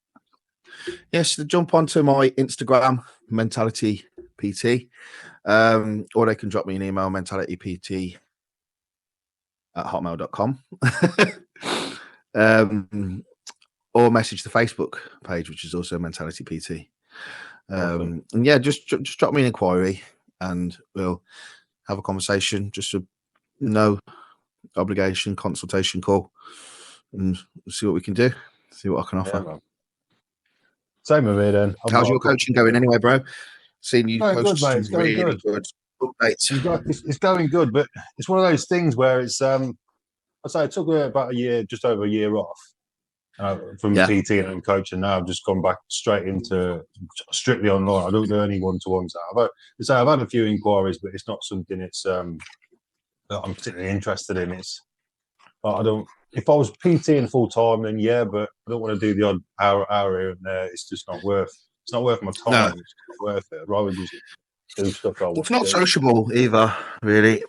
Yes, jump onto my Instagram, Mentality PT, or they can drop me an email, mentalitypt@hotmail.com, or message the Facebook page, which is also Mentality PT. And yeah, just drop me an inquiry, and we'll have a conversation. Just a no obligation consultation call, and see what we can do. See what I can offer. Yeah, same with me then. How's your coaching going anyway, bro? Seeing you post some it's going really good updates. It's going good, but it's one of those things where it's I'd say it took about a year, just over a year off from PT and coaching. Now I've just gone back straight into strictly online. I don't do any one-to-ones. I've had a few inquiries, but it's not something that I'm particularly interested in. I don't. If I was PTing full time, then yeah, but I don't want to do the odd hour here and there. It's just not worth. It's not worth my time. No. It's not worth it. I'd rather just do stuff I want. It's not sociable either, really.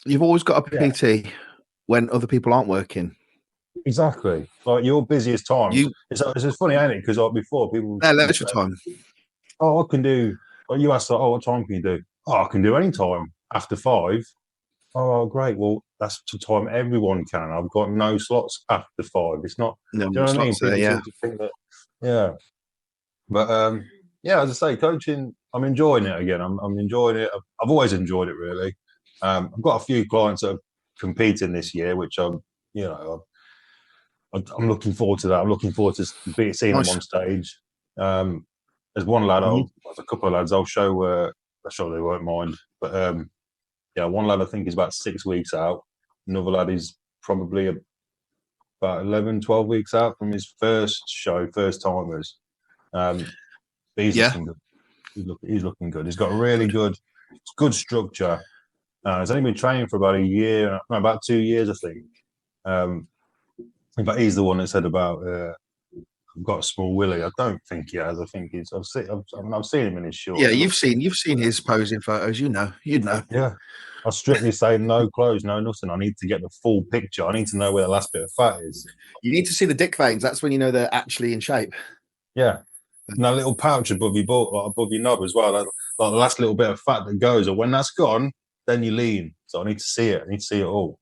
You've always got a PT when other people aren't working. Exactly. Like your busiest time. It's funny, ain't it? Because like before, people leisure time. Oh, I can do. Like you asked, what time can you do? Oh, I can do any time after 5. Oh, great. Well, that's the time everyone can. I've got no slots after 5. It's not. No, do you know what I mean? People seem to think that, But as I say, coaching, I'm enjoying it again. I'm enjoying it. I've always enjoyed it, really. I've got a few clients that are competing this year, which I'm looking forward to that. I'm looking forward to seeing them on stage. There's one lad, there's a couple of lads I'll show. I'm sure they won't mind, but one lad I think is about 6 weeks out. Another lad is probably about 11, 12 weeks out from his first show, first timers. He's looking good. He's looking good. He's got a really good structure. He's only been training for about a year, about 2 years, I think. But he's the one that said about I've got a small willy. I don't think he has. I think he's. I've seen him in his shorts. Yeah, you've seen his posing photos. You'd know. Yeah, I strictly say no clothes, no nothing. I need to get the full picture. I need to know where the last bit of fat is. You need to see the dick veins. That's when you know they're actually in shape. Yeah, and that little pouch above your knob as well. Like the last little bit of fat that goes, or when that's gone, then you lean. So I need to see it. I need to see it all.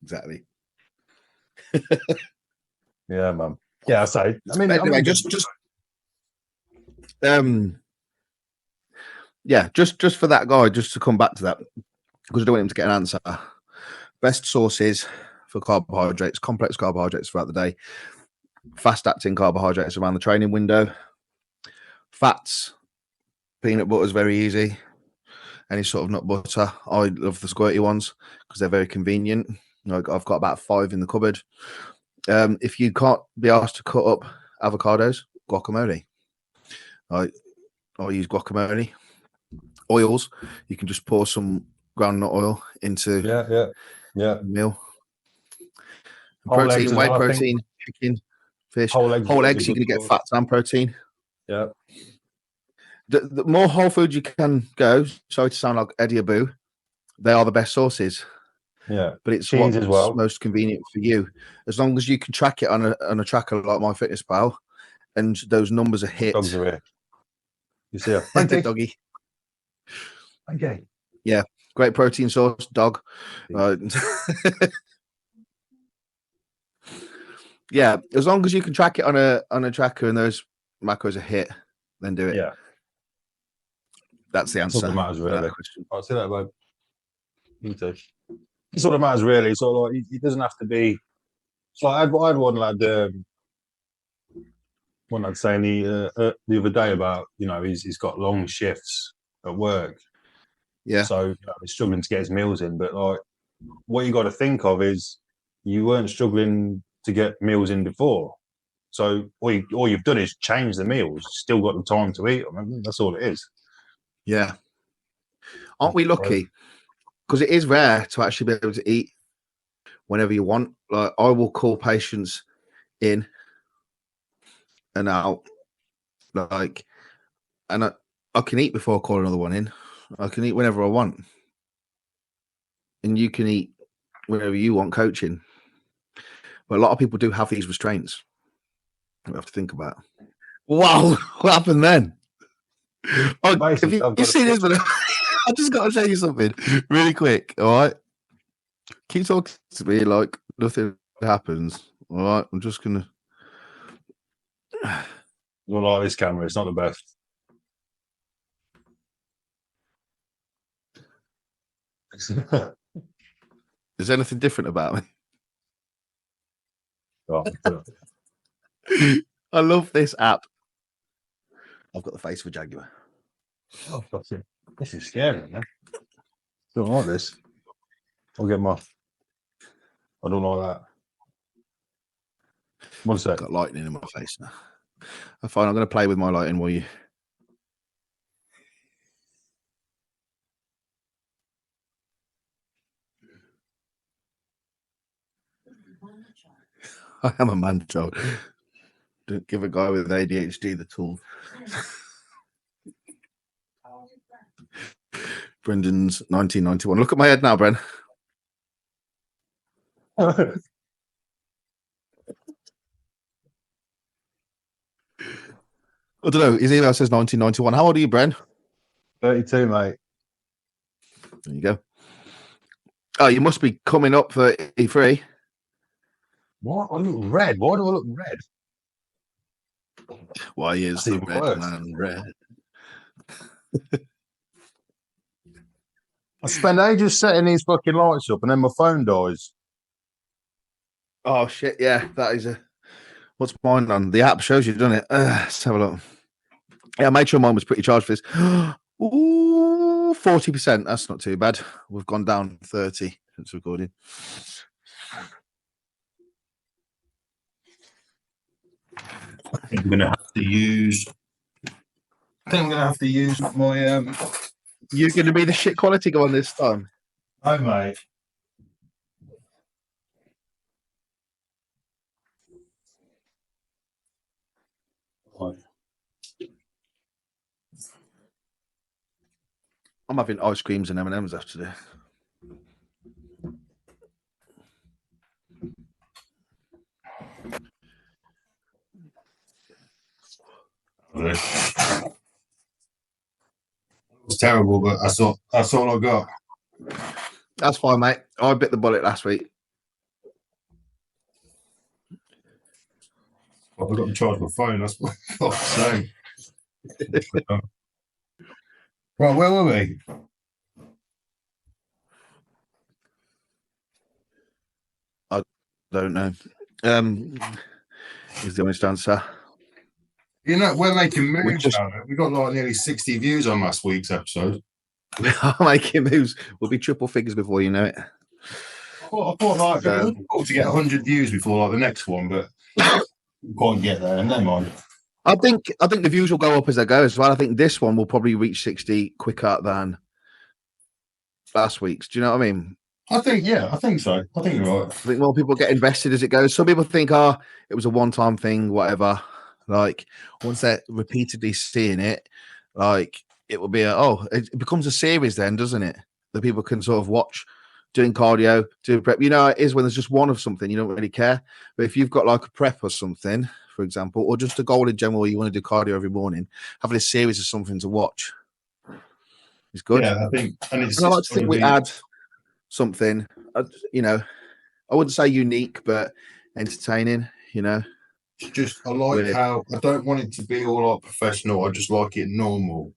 Exactly. Yeah, man. Yeah, I mean, anyway, just for that guy, just to come back to that, because I don't want him to get an answer. Best sources for carbohydrates, complex carbohydrates throughout the day, fast-acting carbohydrates around the training window, fats, peanut butter is very easy. Any sort of nut butter. I love the squirty ones because they're very convenient. I've got about 5 in the cupboard. If you can't be asked to cut up avocados, guacamole. I use guacamole. Oils, you can just pour some groundnut oil into meal. Protein, whey protein, chicken, fish. Whole eggs you're going to get fats and protein. Yeah. The more whole food you can go, sorry to sound like Eddie Abu, they are the best sources. Yeah, but it's what's as well most convenient for you. As long as you can track it on a tracker like MyFitnessPal, and those numbers are hit. Dogs are here. You see a doggy. Okay. Yeah, great protein source, dog. Yeah, as long as you can track it on a tracker and those macros are hit, then do it. Yeah, that's the answer. That's all that matters, really. I'll say that, babe. You too. It's all that matters, really. So like, it doesn't have to be. So I had one lad saying the other day about he's got long shifts at work. Yeah. So he's struggling to get his meals in. But like, what you got to think of is you weren't struggling to get meals in before. So all you've done is change the meals. Still got the time to eat them. That's all it is. Yeah. Aren't we lucky? Because it is rare to actually be able to eat whenever you want. Like, I will call patients in and out, like, and I can eat before I call another one in. I can eat whenever I want, and you can eat whenever you want coaching. But a lot of people do have these restraints. We have to think about. Wow, what happened then? Oh, have you seen this? But I just got to tell you something really quick. All right, keep talking to me like nothing happens. All right, I'm just gonna. Well, like this camera, it's not the best. Is there anything different about me? Oh, I love this app. I've got the face of a jaguar. oh, that's it. This is scary, man. Don't like this. I'll get my. I don't like that. One sec. Got lightning in my face now. Fine, I'm going to play with my lighting while you. I am a man child. Don't give a guy with ADHD the tool. Brendan's 1991. Look at my head now, Bren. I don't know. His email says 1991. How old are you, Bren? 32, mate. There you go. Oh, you must be coming up for E3. What? I look red. Why do I look red? Why is the red man red? I spend ages setting these fucking lights up, and then my phone dies. Oh shit! Yeah, that is a. What's mine on? The app shows you, doesn't it? Let's have a look. Yeah, I made sure mine was pretty charged for this. Ooh, 40%. That's not too bad. We've gone down 30 since recording. I think I'm gonna have to use. My. You're going to be the shit quality one this time. Oh, mate. I'm having ice creams and M&Ms after this. It was terrible, but that's all I got. That's fine, mate. I bit the bullet last week. I forgot to charge my phone. That's what I was saying. Right, where were we? I don't know. Is the honest answer. You know, we're making moves now. We got like nearly 60 views on last week's episode. We are making moves. We'll be triple figures before you know it. I thought like we got to get 100 views before like the next one, but we can't get there. Never mind. I think the views will go up as they go as well. I think this one will probably reach 60 quicker than last week's. Do you know what I mean? I think so. I think you're right. I think more people get invested as it goes. Some people think, it was a one-time thing, whatever. Like, once they're repeatedly seeing it, like, it will be it becomes a series then, doesn't it? That people can sort of watch doing cardio, doing prep. You know, it is when there's just one of something, you don't really care. But if you've got like a prep or something, for example, or just a goal in general, you want to do cardio every morning, having a series of something to watch is good. Yeah, I think. And I like to think we add something, you know, I wouldn't say unique, but entertaining, you know. I like how I don't want it to be all like professional. I just like it normal.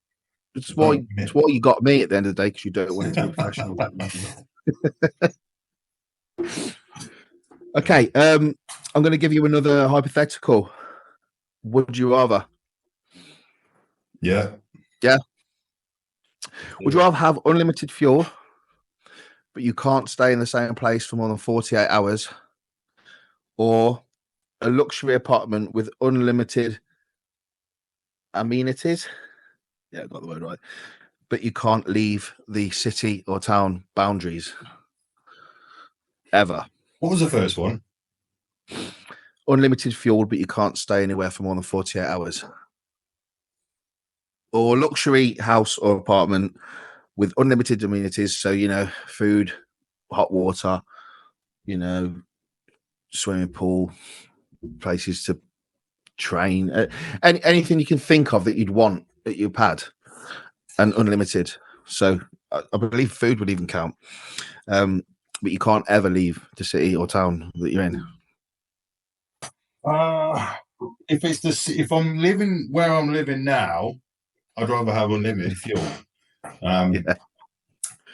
It's why you got me at the end of the day, because you don't want it to be professional. Okay, I'm going to give you another hypothetical. Would you rather? Yeah. Would you rather have unlimited fuel, but you can't stay in the same place for more than 48 hours, or a luxury apartment with unlimited amenities. Yeah, I got the word right. But you can't leave the city or town boundaries ever. What was the first one? Unlimited fuel, but you can't stay anywhere for more than 48 hours. Or luxury house or apartment with unlimited amenities. So, food, hot water, swimming pool, places to train, anything you can think of that you'd want that you've had, and unlimited. So I believe food would even count. But you can't ever leave the city or town that you're in. If I'm living where I'm living now, I'd rather have unlimited fuel. Yeah.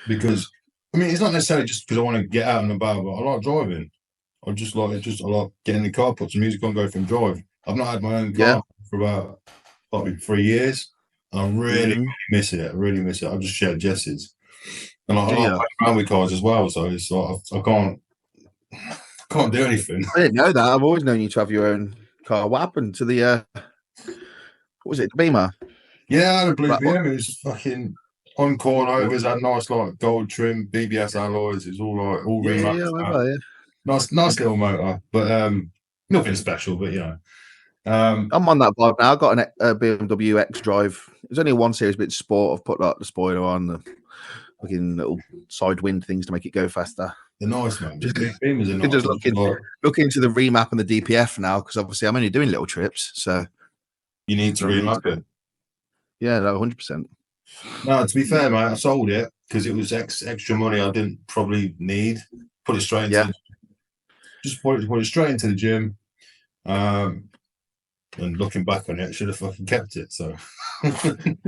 Because it's not necessarily just because I want to get out and about, but I like driving. I like getting in the car, put some music on, go for a drive. I've not had my own car for about probably 3 years. And I really miss it. I really miss it. I just shared Jess's. And I like playing around with cars as well. So it's like I can't do anything. I didn't know that. I've always known you to have your own car. What happened to the what was it, the Beamer? Yeah, I had a blue BM. It was fucking on corn overs, had nice like gold trim, BBS alloys. It's all like all remapped. Nice little motor, but nothing special. But I'm on that vibe now. I've got a BMW X Drive. There's only one series, but it's sport. I've put like the spoiler on, the fucking little side wind things to make it go faster. They're nice, man. Beamers are nice. Just look into the remap and the DPF now, because obviously I'm only doing little trips, so you need to remap it. Yeah, no, 100%. No, to be fair, mate, I sold it because it was extra money I didn't probably need. Put it straight into just put it straight into the gym. And looking back on it, I should have fucking kept it. So that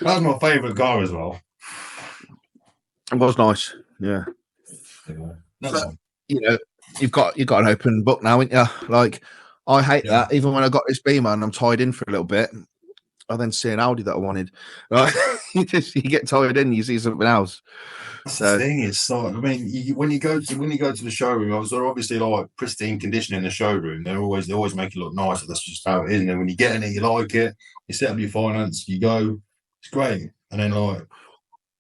was my favourite car as well. It was nice, yeah. So, you've got an open book now, haven't you? Like, I hate that. Even when I got this Beamer and I'm tied in for a little bit, I then see an Audi that I wanted. Like, you get tied in, you see something else. That's the thing. It's like, when you go to the showroom, I was obviously like pristine condition in the showroom. They always make it look nice. That's just how it is. And then when you get in it, you like it. You set up your finance. You go. It's great. And then like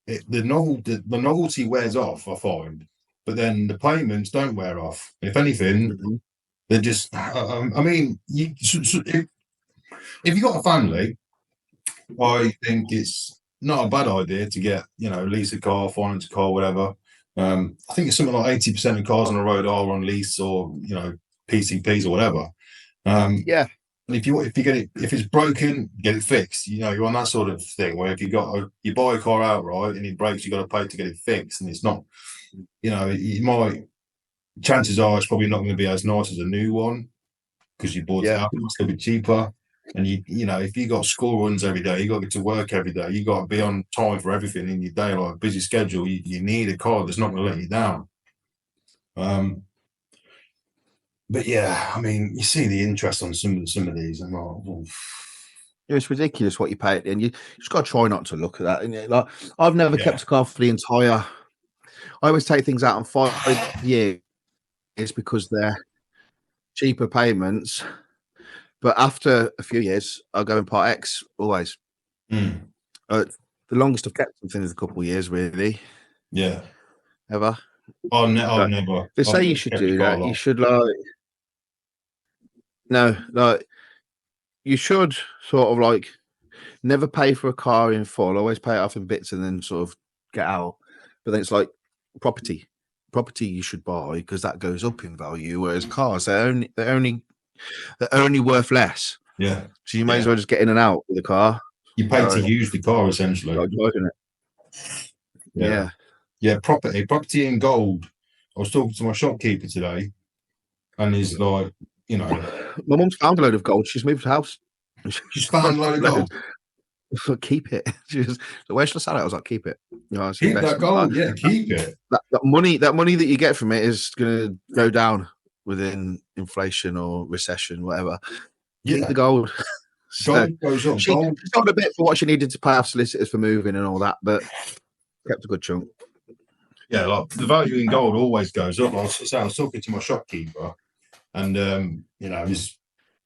the novelty wears off, I find. But then the payments don't wear off. If anything, they're just. If you've got a family, I think it's not a bad idea to get, lease a car, finance a car, whatever. I think it's something like 80% of cars on the road are on lease or, PCPs or whatever. Yeah. And if you get it, if it's broken, get it fixed. You're on that sort of thing where if you buy a car outright and it breaks, you got to pay to get it fixed, and it's not, chances are it's probably not going to be as nice as a new one because you bought it out. It's a little bit cheaper. And if you got school runs every day, you got to get to work every day, you got to be on time for everything in your day, like a busy schedule. You need a car that's not going to let you down. But yeah, you see the interest on some of these, and it's ridiculous what you pay, and you just got to try not to look at that. And like, I've never kept a car for the entire. I always take things out on 5 years because they're cheaper payments. But after a few years, I'll go in Part X always. The longest I've kept something is a couple of years, really. Yeah. Ever? I've never. They say you should do that. You should you should sort of like never pay for a car in full. Always pay it off in bits and then sort of get out. But then it's like property you should buy because that goes up in value. Whereas cars, they're only worth less. Yeah. So you may as well just get in and out with the car. You pay to use the car essentially. Like driving it. Yeah. Property in gold. I was talking to my shopkeeper today, and he's like, my mum's found a load of gold. She's moved house. She's found a load of gold. Keep it. She was, where should I sell it? I was like, keep it. Keep that gold. Yeah, keep it. That money that you get from it is going to go down within inflation or recession, whatever. Keep the gold. Gold goes up. She sold a bit for what she needed to pay off solicitors for moving and all that, but kept a good chunk. Yeah, like the value in gold always goes up. I was talking to my shopkeeper, and he's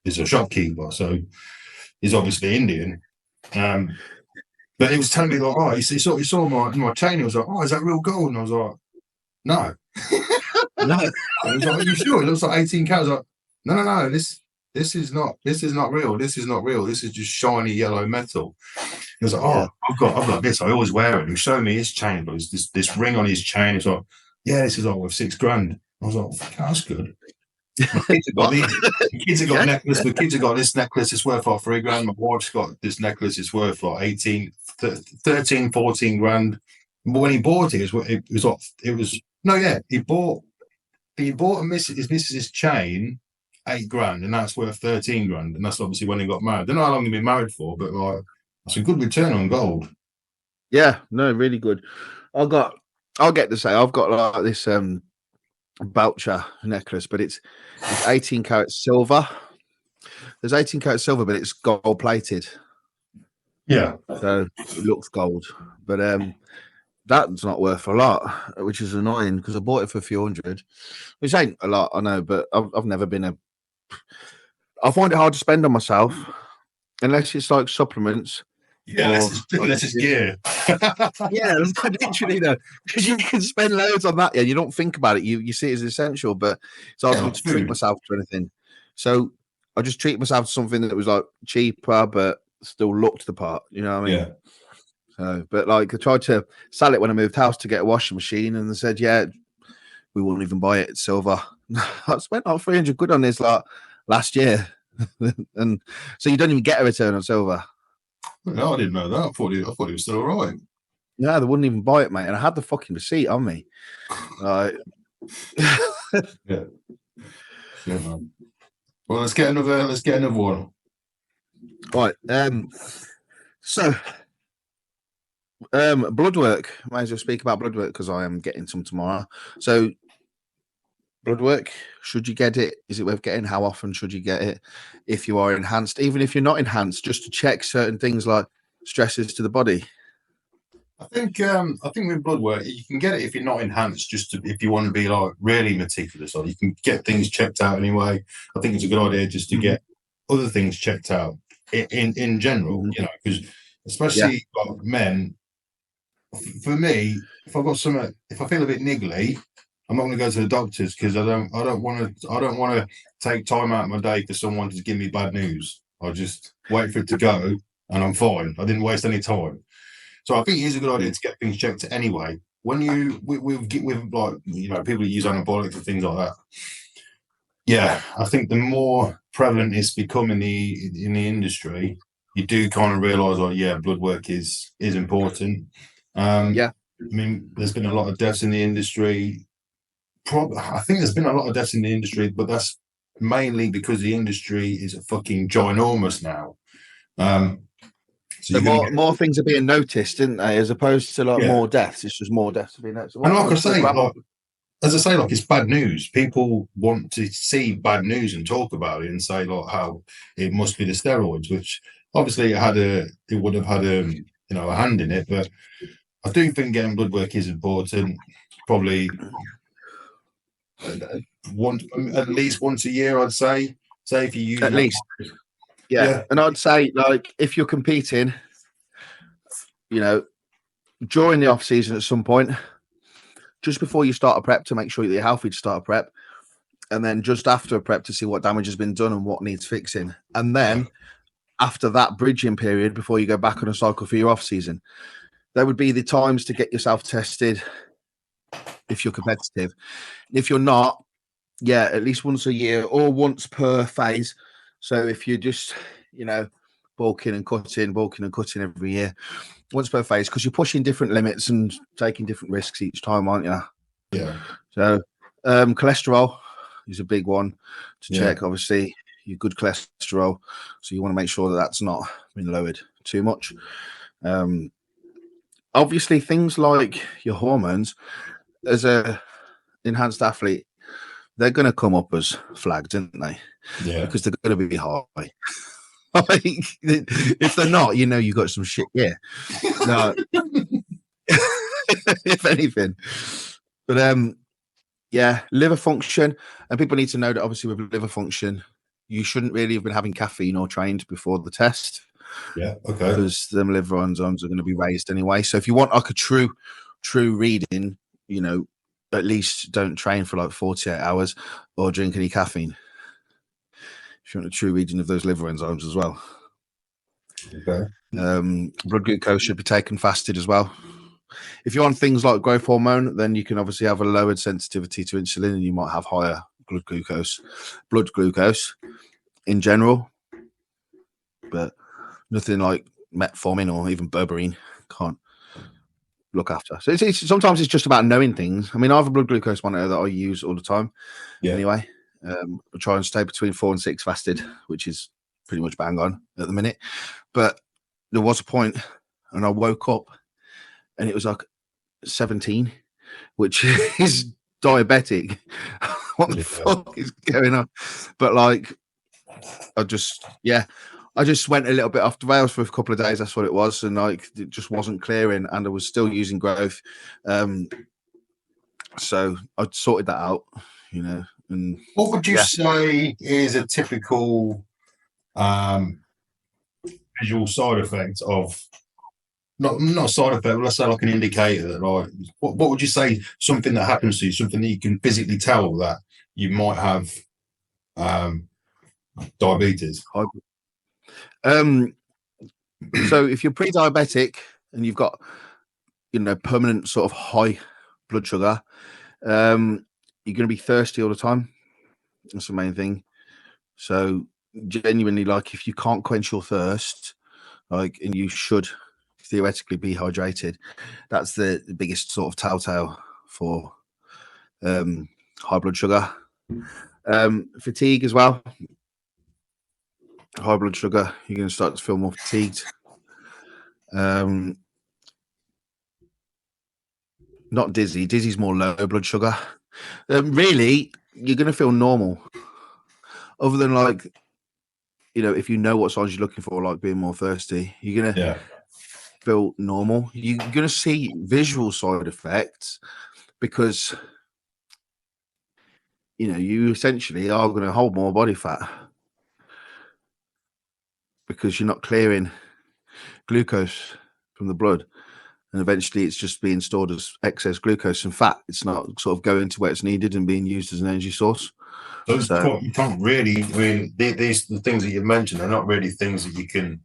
a shopkeeper, so he's obviously Indian. But he was telling me like, oh, he saw my chain. He was like, oh, is that real gold? And I was like, no. No. I was like, are you sure? It looks like 18 carats. I was like, no. This is not real. This is not real. This is just shiny yellow metal. He was like, oh, yeah. I've got this. I always wear it. He showed me his chain, but it's this ring on his chain. He's like, yeah, this is like worth $6,000. I was like, that's good. My kids have got a necklace. The kids have got this necklace. It's worth like $3,000. My wife's got this necklace. It's worth like 18, 13, 14 grand. But when he bought it, he bought his missus's chain $8,000, and that's worth 13 grand. And that's obviously when he got married. I don't know how long he'd been married for, but like that's a good return on gold. Yeah, no, really good. I'll get to say I've got like this Belcher necklace, but it's 18 karat silver. There's 18 karat silver, but it's gold plated. Yeah. So it looks gold. But that's not worth a lot, which is annoying because I bought it for a few hundred, which ain't a lot, I know, but I've never been I find it hard to spend on myself unless it's like supplements. Yeah, unless it's gear. Yeah, literally, though, because you can spend loads on that. Yeah, you don't think about it. You see it as essential, but it's hard for me to treat myself to anything. So I just treat myself to something that was like cheaper, but still looked the part. You know what I mean? Yeah. So, but like I tried to sell it when I moved house to get a washing machine, and they said, yeah, we won't even buy it. It's silver. I spent like 300 quid on this like last year, and so you don't even get a return on silver. No, I didn't know that. I thought it was still all right. No, they wouldn't even buy it, mate. And I had the fucking receipt on me. Yeah. Yeah, man. Well, let's get another one. Right. So Bloodwork. Might as well speak about Bloodwork because I am getting some tomorrow. So Bloodwork, should you get it? Is it worth getting? How often should you get it? If you are enhanced, even if you're not enhanced, just to check certain things like stresses to the body. I think with Bloodwork, you can get it if you're not enhanced, if you want to be like really meticulous, or you can get things checked out anyway. I think it's a good idea just to get other things checked out in general, because especially like men. For me, if I feel a bit niggly, I'm not going to go to the doctors because I don't want to take time out of my day for someone to give me bad news. I just wait for it to go and I'm fine. I didn't waste any time. So I think it is a good idea to get things checked anyway. When with like people who use anabolics and things like that. Yeah, I think the more prevalent it's become in the industry, you do kind of realise, Bloodwork is important. I mean, there's been a lot of deaths in the industry. I think there's been a lot of deaths in the industry, but that's mainly because the industry is fucking ginormous now. So more things are being noticed, didn't they? As opposed to like more deaths, it's just more deaths being noticed. And like I say, it's bad news. People want to see bad news and talk about it and say like how it must be the steroids, which obviously it would have had a hand in it. But I do think getting Bloodwork is important. Probably at least once a year, I'd say. Say if you use at least. Yeah. And I'd say, like, if you're competing, during the off season at some point, just before you start a prep to make sure that you're healthy to start a prep, and then just after a prep to see what damage has been done and what needs fixing, and then after that bridging period before you go back on a cycle for your off season, there would be the times to get yourself tested if you're competitive. If you're not, at least once a year or once per phase. So if you're just, bulking and cutting every year, once per phase, because you're pushing different limits and taking different risks each time, aren't you? Yeah. So cholesterol is a big one to check. Obviously, your good cholesterol. So you want to make sure that that's not been lowered too much. Obviously, things like your hormones, as a enhanced athlete, they're going to come up as flagged, aren't they? Yeah. Because they're going to be high. If they're not, you've got some shit. Yeah. No. If anything. But yeah, liver function, and people need to know that obviously with liver function, you shouldn't really have been having caffeine or trained before the test. Yeah, okay. Because them liver enzymes are going to be raised anyway. So if you want like a true reading, at least don't train for like 48 hours or drink any caffeine. If you want a true reading of those liver enzymes as well. Okay. Blood glucose should be taken fasted as well. If you're on things like growth hormone, then you can obviously have a lowered sensitivity to insulin and you might have higher blood glucose in general. But nothing like metformin or even berberine can't look after. So sometimes it's just about knowing things. I mean, I have a blood glucose monitor that I use all the time. Yeah. Anyway, I try and stay between 4 and 6 fasted, which is pretty much bang on at the minute. But there was a point, and I woke up, and it was like 17, which is diabetic. What the fuck is going on? But like, I just went a little bit off the rails for a couple of days. That's what it was, and like it just wasn't clearing, and I was still using growth. So I sorted that out, And what would you say is a typical visual side effect of not side effect, but let's say like an indicator that like what would you say something that happens to you, something that you can physically tell that you might have diabetes? So if you're pre-diabetic and you've got permanent sort of high blood sugar, you're going to be thirsty all the time. That's the main thing. So genuinely, like if you can't quench your thirst, and you should theoretically be hydrated, that's the biggest sort of telltale for high blood sugar. Fatigue as well. High blood sugar, you're going to start to feel more fatigued. Not dizzy. Dizzy's more low blood sugar. Really, you're going to feel normal. Other than like, if you know what signs you're looking for, like being more thirsty, you're going to feel normal. You're going to see visual side effects because, you essentially are going to hold more body fat because you're not clearing glucose from the blood. And eventually it's just being stored as excess glucose and fat. It's not sort of going to where it's needed and being used as an energy source. So you can't really these the things that you've mentioned are not really things that you can,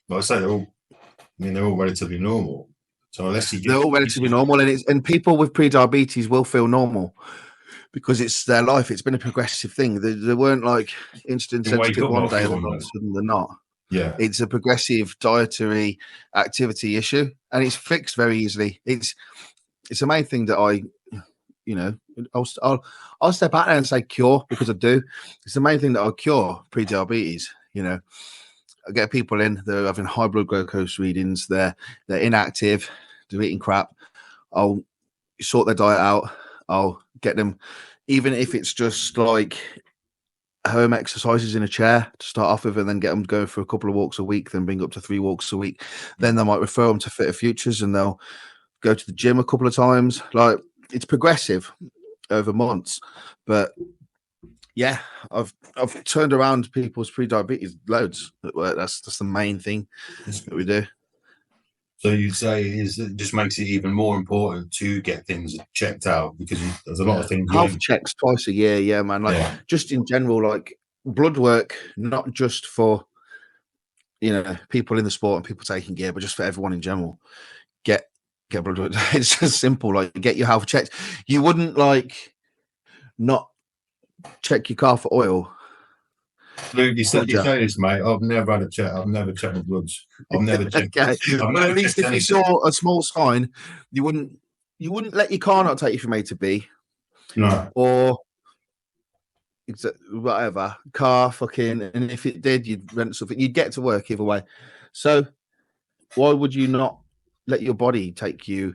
like I say, they're all relatively normal. So unless they're all relatively normal, and people with pre-diabetes will feel normal because it's their life. It's been a progressive thing. There weren't like insulin sensitive one day and all of a sudden they're not. Yeah, it's a progressive dietary activity issue, and it's fixed very easily. It's the main thing that I'll step out there and say cure because I do. It's the main thing that I'll cure pre-diabetes. I get people in, they're having high blood glucose readings, they're inactive, they're eating crap. I'll sort their diet out. I'll get them, even if it's just like home exercises in a chair to start off with, and then get them going for a couple of walks a week, then bring up to 3 walks a week. Then they might refer them to Fitter Futures and they'll go to the gym a couple of times. Like, it's progressive over months, but yeah, I've turned around people's pre-diabetes loads at work. That's the main thing that we do. So you say it just makes it even more important to get things checked out because there's a lot of things. Health checks twice a year, yeah, man. Like just in general, like blood work, not just for people in the sport and people taking gear, but just for everyone in general. Get blood work. It's just simple. Like get your health checked. You wouldn't like not check your car for oil. Luke, you say this, mate. I've never had a check. I've never checked my bloods. I've never checked. Okay. But at least if you saw a small sign, you wouldn't let your car not take you from A to B. No. Or whatever, car fucking, and if it did, you'd rent something. You'd get to work either way. So why would you not let your body take you,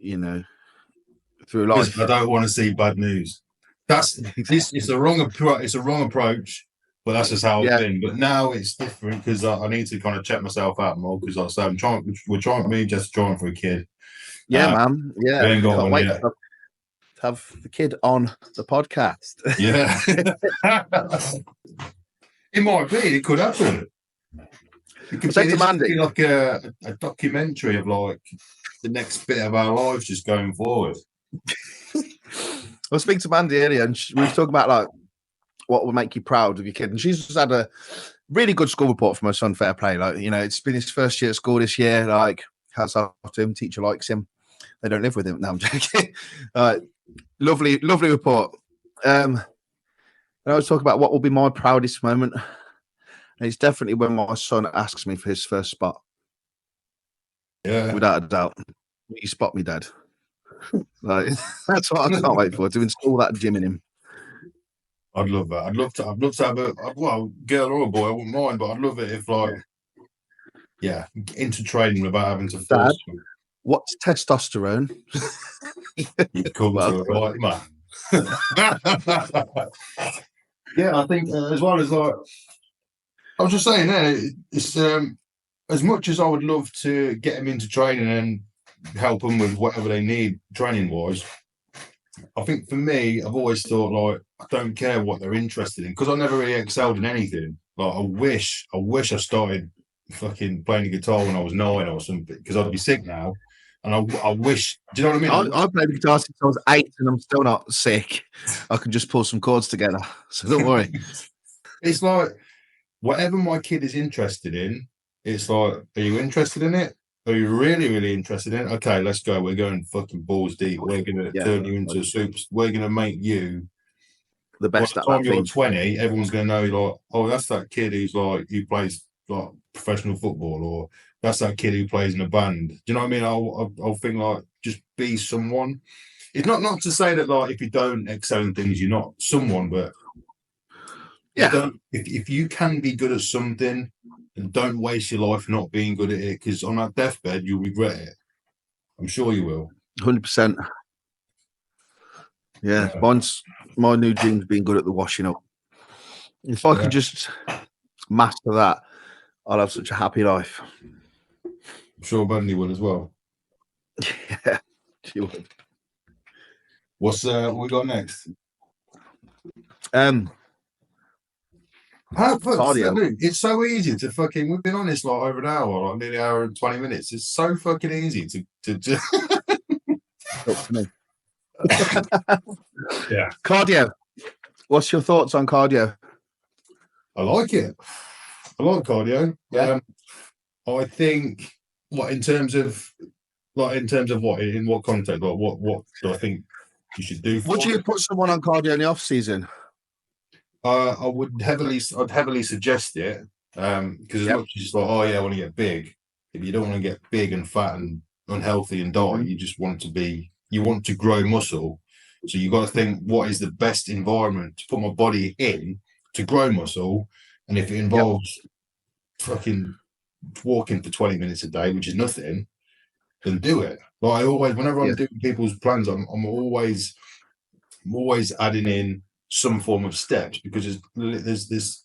through life? I don't want to see bad news. It's a wrong approach. But that's just how it's been. But now it's different because I need to kind of check myself out more because like I said, we're trying for a kid. Yeah, man. Yeah. We ain't got one yet. have the kid on the podcast. Yeah. It might be. It could happen. It could to Mandy, be like a documentary of like the next bit of our lives just going forward. I was speaking to Mandy earlier, and we were talking about like what would make you proud of your kid, and she's just had a really good school report from her son. Fair play, like it's been his first year at school this year. Like, hats off to him. Teacher likes him. They don't live with him. No, I'm joking. Lovely report. And I was talking about what will be my proudest moment. And it's definitely when my son asks me for his first spot. Yeah, without a doubt. Will you spot me, Dad? Like, that's what I can't wait for, to install that gym in him. I'd love that. I'd love to have a girl or a boy. I wouldn't mind, but I'd love it if into training without having to force. Dad, what's testosterone? You've come to the right man. Yeah, I think as well as like I was just saying there, it's as much as I would love to get them into training and help them with whatever they need training wise. I think for me, I've always thought like I don't care what they're interested in because I never really excelled in anything. Like I wish I started fucking playing the guitar when I was 9 or something because I'd be sick now. And I wish, do you know what I mean? I played the guitar since I was 8 and I'm still not sick. I can just pull some chords together. So don't worry. It's like, whatever my kid is interested in, it's like, are you interested in it? Are you really, really interested in it? Okay, let's go. We're going fucking balls deep. We're going to turn you into a super. We're going to make you the best by at the time that you're thing. 20, everyone's going to know, like, oh, that's that kid who's like, who plays like professional football, or that's that kid who plays in a band. Do you know what I mean? I'll think like, just be someone. It's not to say that like if you don't excel in things, you're not someone, but if you can be good at something, and don't waste your life not being good at it, because on that deathbed you'll regret it. I'm sure you will. 100%. Yeah, my new dream's being good at the washing up. If I could just master that, I'll have such a happy life. I'm sure Bundy will as well. Yeah, she would. What's what we got next? Cardio. It's so easy to fucking. We've been on this like over an hour, like nearly an hour and 20 minutes. It's so fucking easy to just. Talk to me. Yeah. Cardio. What's your thoughts on cardio? I like it. I like cardio. Yeah. I think in terms of what, in what context, like what do I think you should do? Would you put someone on cardio in the off season? I'd heavily suggest it because as much as it's like, oh yeah, I want to get big. If you don't want to get big and fat and unhealthy and die, you just want to grow muscle. So you got to think, what is the best environment to put my body in to grow muscle? And if it involves fucking walking for 20 minutes a day, which is nothing, then do it. Like I always, whenever I'm doing people's plans, I'm always adding in some form of steps, because there's this,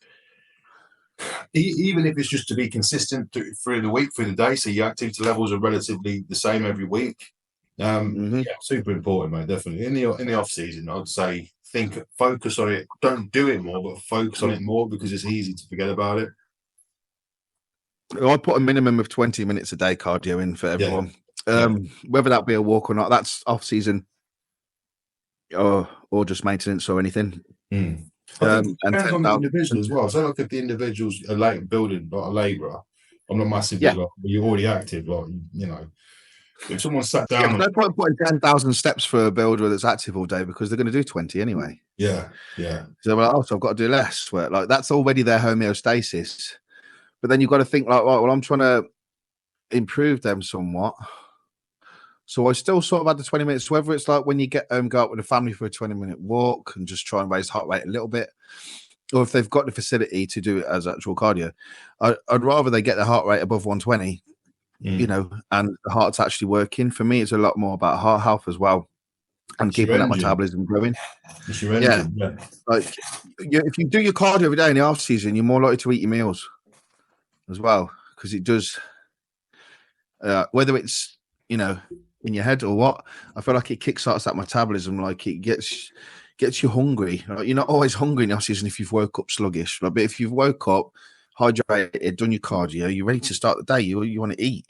even if it's just to be consistent through the week, through the day, so your activity levels are relatively the same every week. Super important, mate. Definitely in the off season, I'd say focus on it. Don't do it more, but focus on it more, because it's easy to forget about it. I put a minimum of 20 minutes a day cardio in for everyone. Whether that be a walk or not, that's off season or just maintenance or anything. And depends on the individual as well. So like if the individual's a building, like a labourer, I'm not massively like, you're already active, like, you know. If someone sat down, no point putting 10,000 steps for a builder that's active all day, because they're going to do 20 anyway. Yeah. So we're like, so I've got to do less work. Like, that's already their homeostasis. But then you've got to think like, right, well, I'm trying to improve them somewhat. So I still sort of had the 20 minutes, whether it's like when you get home, go out with the family for a 20-minute walk and just try and raise heart rate a little bit, or if they've got the facility to do it as actual cardio, I'd rather they get their heart rate above 120, you know, and the heart's actually working. For me, it's a lot more about heart health as well, and keeping that metabolism growing. Like, if you do your cardio every day in the off season, you're more likely to eat your meals as well, because it does, whether it's, you know, in your head or what? I feel like it kickstarts that metabolism. Like it gets you hungry. Like, you're not always hungry in the off season if you've woke up sluggish. But if you've woke up hydrated, done your cardio, you're ready to start the day. You want to eat.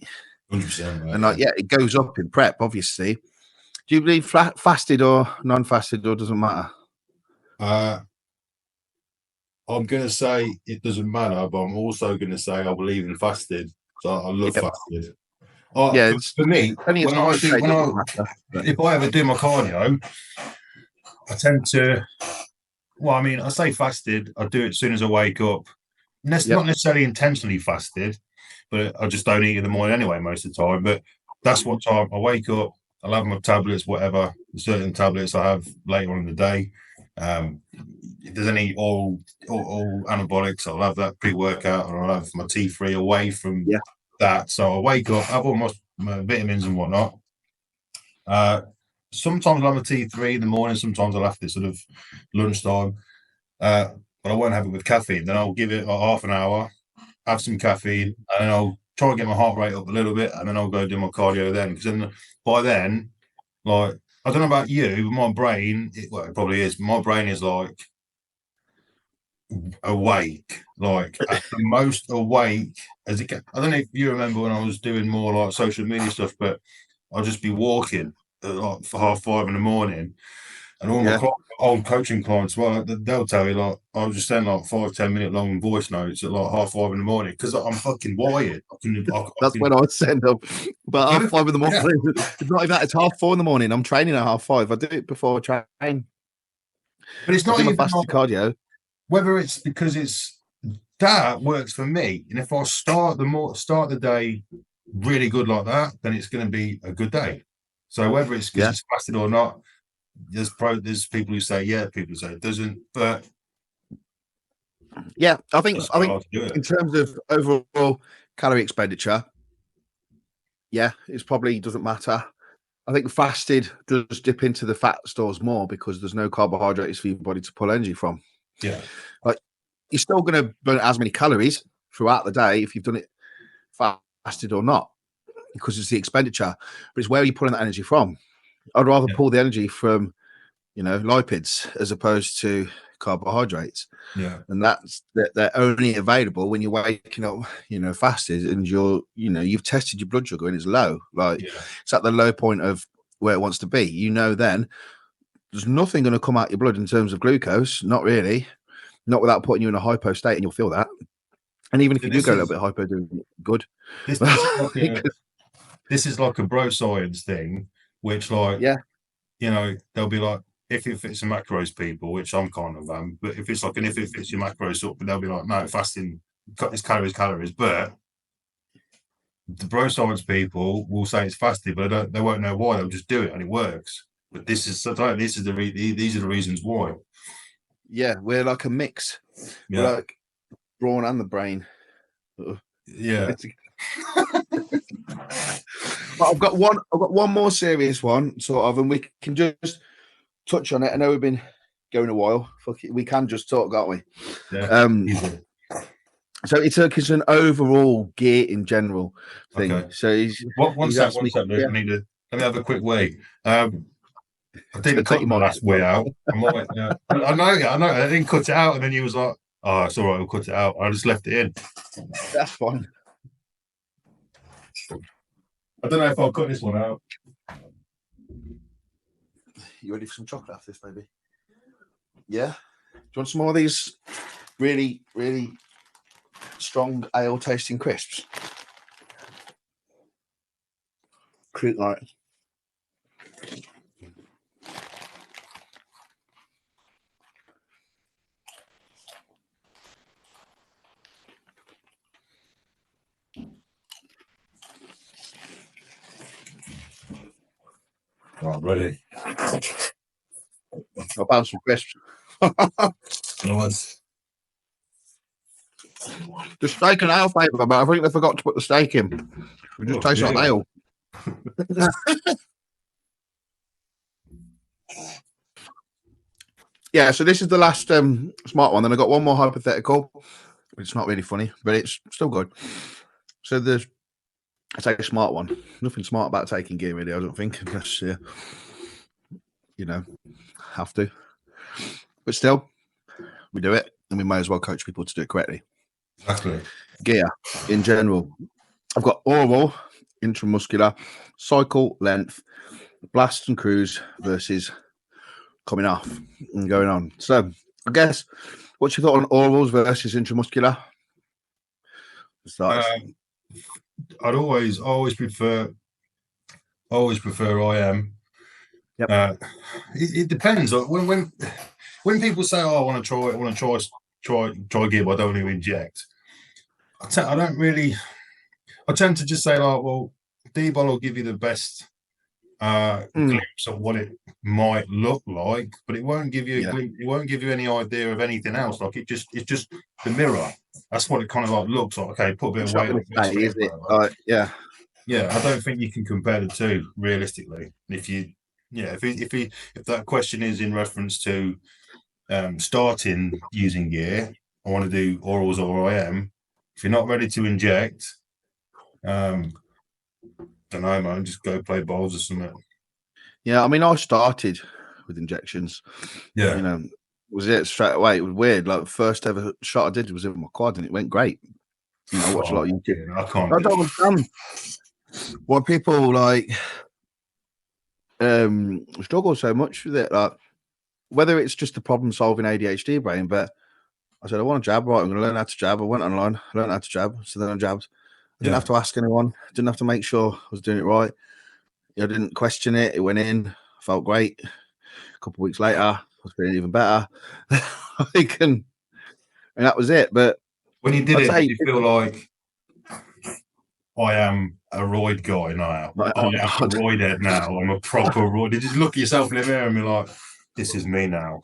100%. And like, yeah, it goes up in prep, obviously. Do you believe fasted or non-fasted, or doesn't matter? I'm going to say it doesn't matter, but I'm also going to say I believe in fasted. So I love fasted. Yeah, for me, if I ever do my cardio, I tend to. Well, I mean, I say fasted. I do it as soon as I wake up. Not necessarily intentionally fasted, but I just don't eat in the morning anyway most of the time. But that's what time I wake up. I'll have my tablets, whatever, certain tablets I have later on in the day. If there's any oral anabolics, I'll have that pre-workout, or I'll have my T3 away from that. So I wake up, have all my vitamins and whatnot. Sometimes I'll have a T3 in the morning. Sometimes I'll have this sort of lunchtime. But I won't have it with caffeine. Then I'll give it half an hour, have some caffeine, and then I'll try and get my heart rate up a little bit, and then I'll go do my cardio then. Because then, by then, like, I don't know about you, but my brain, it probably is. My brain is like awake, like at the most awake as it can. I don't know if you remember when I was doing more like social media stuff, but I'll just be walking like for 5:30 in the morning, and all my old coaching clients, well, they'll tell you like I was just sending like 5-10 minute long voice notes at like 5:30 in the morning because I'm fucking wired. That's when I send up, but 5:30 in the morning. It's not even that. It's 4:30 in the morning. I'm training at 5:30. I do it before I train. But it's not even fasted cardio. Whether it's because it's that works for me, and if I start the day really good like that, then it's going to be a good day. So whether it's because it's fasted or not, there's people who say people who say it doesn't. But yeah, I think in terms of overall calorie expenditure, it probably doesn't matter. I think fasted does dip into the fat stores more because there's no carbohydrates for your body to pull energy from. Yeah, like you're still going to burn as many calories throughout the day if you've done it fasted or not, because it's the expenditure, but it's where you're pulling that energy from. I'd rather pull the energy from, lipids as opposed to carbohydrates. Yeah, and they're only available when you're waking up, fasted, and you've tested your blood sugar and it's low. It's at the low point of where it wants to be. Then there's nothing going to come out your blood in terms of glucose. Not really. Not without putting you in a hypo state, and you'll feel that. And even if you do go a little bit hypo, doing good. This is like a bro science thing, which they'll be like, if it fits your macros, people, which I'm kind of but if it's like if it fits your macros up, they'll be like, no, fasting is calories. But the bro science people will say it's fasted, but they won't know why. They'll just do it and it works. But these are the reasons why. Yeah, we're like a mix. Yeah. We're like brawn and the brain. Yeah. But I've got one more serious one, sort of, and we can just touch on it. I know we've been going a while. Fuck it, we can just talk, can't we? Yeah. So it's an overall gear in general thing. Okay. So one second. Let me have a quick wee. I didn't cut my last way out. I know. I didn't cut it out, and then he was like, "Oh, it's all right. We'll cut it out." I just left it in. That's fine. I don't know if I'll cut this one out. You ready for some chocolate after this, maybe? Yeah. Do you want some more of these really, really strong ale tasting crisps? Creek light. Right, ready. I'll bounce some crisps. Nice. The steak and ale flavour, but I think they forgot to put the steak in. We just taste like ale. Yeah, so this is the last smart one. Then I got one more hypothetical. It's not really funny, but it's still good. So I take a smart one. Nothing smart about taking gear, really. I don't think, unless have to. But still, we do it, and we may as well coach people to do it correctly. Exactly. Gear in general. I've got oral, intramuscular, cycle, length, blast and cruise versus coming off and going on. So I guess what's your thought on orals versus intramuscular? I'd always prefer IM. Yep. It depends. When people say, "Oh, I want to try gear, but I don't want to inject," I tend to just say, "Like, well, D-bol will give you the best glimpse of what it might look like, but it won't give you a glimpse. It won't give you any idea of anything else. Like it's just the mirror. That's what it kind of like looks like. Okay, put a bit of weight on. Yeah. I don't think you can compare the two realistically. If that question is in reference to starting using gear, I want to do orals or IM. If you're not ready to inject, don't know, man. Just go play bowls or something. Yeah, I mean, I started with injections. Yeah, was it straight away? It was weird. Like the first ever shot I did was in my quad, and it went great. I watch a lot of YouTube. I can't. I don't understand why people like struggle so much with it. Like whether it's just a problem-solving ADHD brain, but I said I want to jab. Right, I'm going to learn how to jab. I went online, learned how to jab. So then I jabbed. I didn't have to ask anyone. Didn't have to make sure I was doing it right. I didn't question it. It went in. I felt great. A couple of weeks later, I was feeling even better. And that was it. But when you did did you feel like I am a roid guy now? I am a roid head now. I'm a proper roid. Did you just look at yourself in the mirror and be like, this is me now?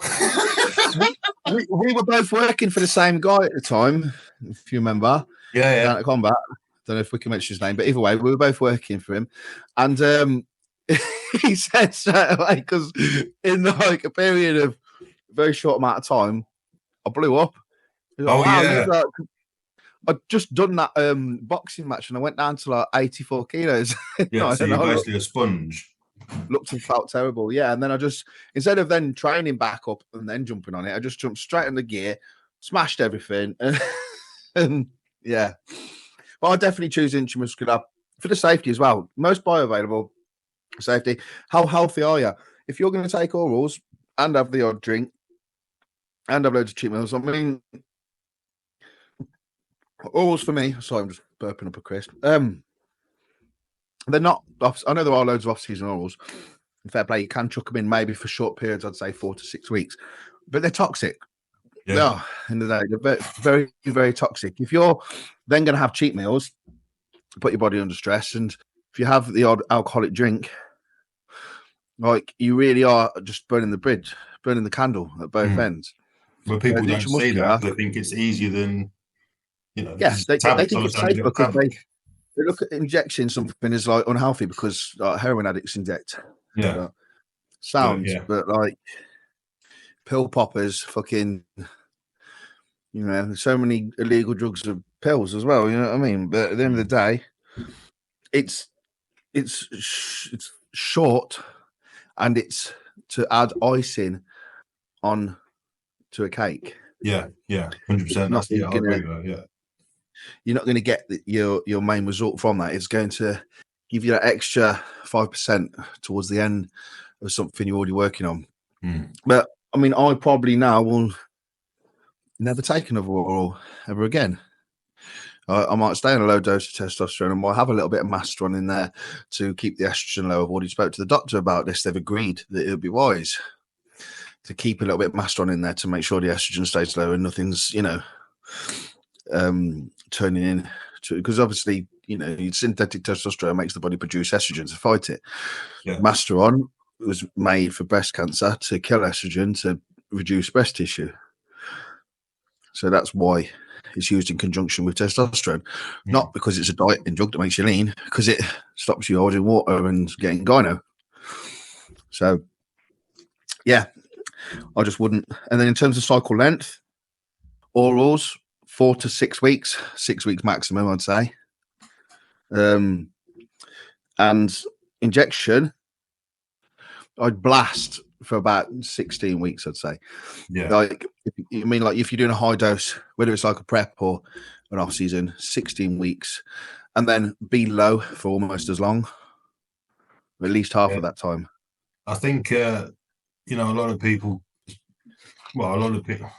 we were both working for the same guy at the time, if you remember. Yeah. Down at Combat. Don't know if we can mention his name, but either way, we were both working for him. And he said straight away, because in like a period of a very short amount of time, I blew up. Like, wow, I'd just done that boxing match and I went down to like 84 kilos. Yeah, so you're basically a sponge. Looked and felt terrible. Yeah. And then I just, instead of then training back up and then jumping on it, I just jumped straight in the gear, smashed everything. And yeah. But I definitely choose intramuscular for the safety as well. Most bioavailable safety. How healthy are you? If you're going to take orals and have the odd drink and have loads of cheat meals, I mean, orals for me, sorry, I'm just burping up a crisp. They're not, I know there are loads of off-season orals. In fair play, you can chuck them in maybe for short periods, I'd say 4 to 6 weeks, but they're toxic. Yeah. They are, in the day. They're very, very, very toxic. If you're then going to have cheat meals, put your body under stress, and if you have the odd alcoholic drink, like you really are just burning the bridge, burning the candle at both ends. But people don't see that. They think it's easier than, Yeah, they think it's safer because they look at injecting something as like unhealthy because heroin addicts inject. Yeah. But like pill poppers, fucking, so many illegal drugs are pills as well. You know what I mean? But at the end of the day, it's short, and it's to add icing on to a cake. Yeah, 100%. Yeah. You're not going to get your main result from that. It's going to give you that extra 5% towards the end of something you're already working on. But I mean, I probably now will never take another oral ever again. I might stay on a low dose of testosterone and might have a little bit of masteron in there to keep the estrogen low. I've already spoke to the doctor about this. They've agreed that it would be wise to keep a little bit of masteron in there to make sure the estrogen stays low and nothing's, turning in to, because obviously, synthetic testosterone makes the body produce estrogen to fight it. Yeah. Masteron was made for breast cancer to kill estrogen to reduce breast tissue. So that's why it's used in conjunction with testosterone, not because it's a dieting drug that makes you lean, because it stops you holding water and getting gyno. So, yeah, I just wouldn't. And then in terms of cycle length, orals, 4 to 6 weeks, 6 weeks maximum, I'd say. And injection, I'd blast for about 16 weeks, I'd say. Yeah. Like, you mean like if you're doing a high dose, whether it's like a prep or an off season, 16 weeks, and then be low for almost as long, at least half of that time. I think a lot of people. Well, a lot of people.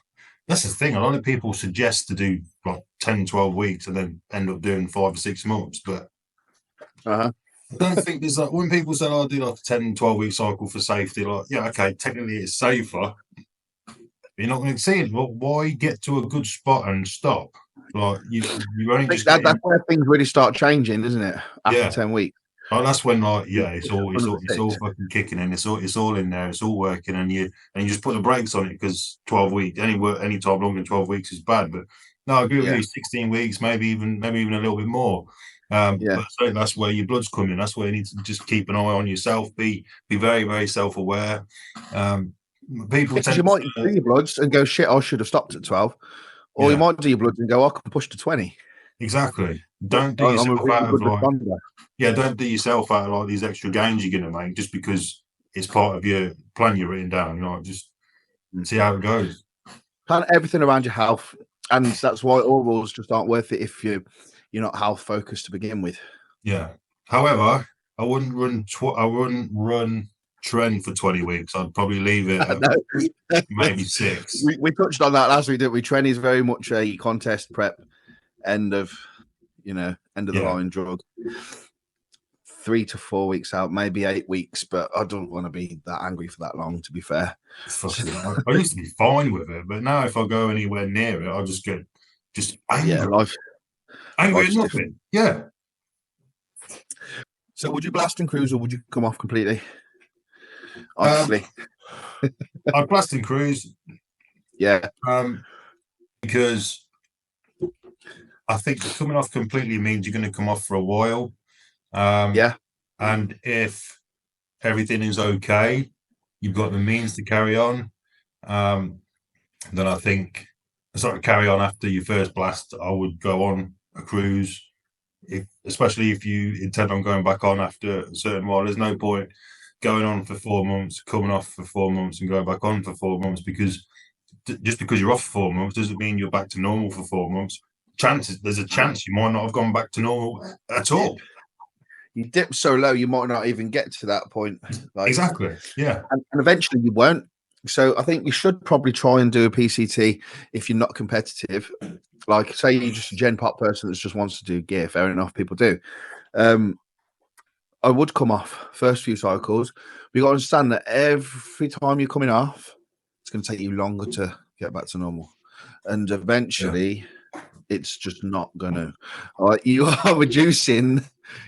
That's the thing. A lot of people suggest to do like 10, 12 weeks and then end up doing 5 or 6 months. But I don't think there's like when people say, "I'll do like a 10, 12-week cycle for safety." Like, yeah, okay, technically it's safer. You're not going to see it. Well, why get to a good spot and stop? Like you only just that's where things really start changing, isn't it? After 10 weeks. Like that's when, like, it's all fucking kicking in. It's all in there. It's all working, and you just put the brakes on it because 12 weeks, any time longer than 12 weeks is bad. But no, I agree with you. 16 weeks, maybe even a little bit more. But so that's where your blood's coming. That's where you need to just keep an eye on yourself. Be very, very self-aware. People tend you might do your bloods and go, shit, I should have stopped at 12. Or you might do your bloods and go, I can push to 20. Exactly. Don't do yourself out of don't do yourself out of like these extra gains you're going to make just because it's part of your plan you're written down. You know, just see how it goes. Plan everything around your health, and that's why all rules just aren't worth it if you're not health focused to begin with. Yeah. However, I wouldn't run trend for 20 weeks. I'd probably leave it at maybe 6. We touched on that last week, didn't we? Trend is very much a contest prep, end of the line drug. 3 to 4 weeks out, maybe 8 weeks, but I don't want to be that angry for that long, to be fair. I used to be fine with it, but now if I go anywhere near it, I'll just get angry. Yeah, angry at nothing. Yeah. So would you blast and cruise or would you come off completely? Honestly. I'd blast and cruise. Yeah. Because I think coming off completely means you're going to come off for a while. And if everything is okay, you've got the means to carry on. Then I think carry on after your first blast. I would go on a cruise, especially if you intend on going back on after a certain while. There's no point going on for 4 months, coming off for 4 months, and going back on for 4 months because just because you're off for 4 months doesn't mean you're back to normal for 4 months. There's a chance you might not have gone back to normal at all. You dip so low, you might not even get to that point. Exactly. Yeah. And eventually you won't. So I think you should probably try and do a PCT if you're not competitive. Like, say you're just a gen pop person that just wants to do gear. Fair enough, people do. I would come off first few cycles. We got to understand that every time you're coming off, it's going to take you longer to get back to normal. And eventually, it's just not going to. You are reducing,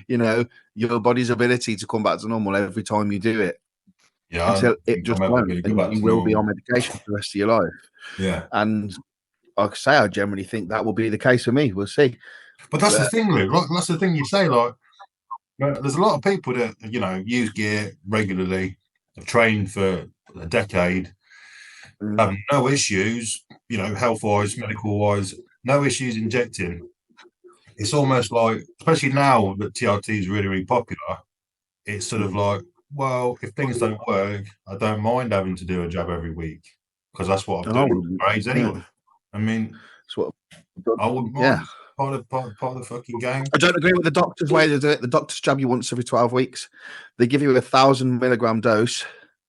your body's ability to come back to normal every time you do it. Yeah, until it just won't. And you will be on medication for the rest of your life. Yeah. And like I say, I generally think that will be the case for me. We'll see. But that's the thing, Luke. That's the thing you say. Like, there's a lot of people that use gear regularly, have trained for a decade, have no issues. Health-wise, medical-wise, no issues injecting. It's almost like, especially now that TRT is really, really popular, it's sort of like, well, if things don't work, I don't mind having to do a jab every week because that's what I'm doing grades anyway. I mean, that's what I wouldn't mind. Part of the fucking game. I don't agree with the doctor's way to do it. The doctors jab you once every 12 weeks. They give you 1,000 milligram dose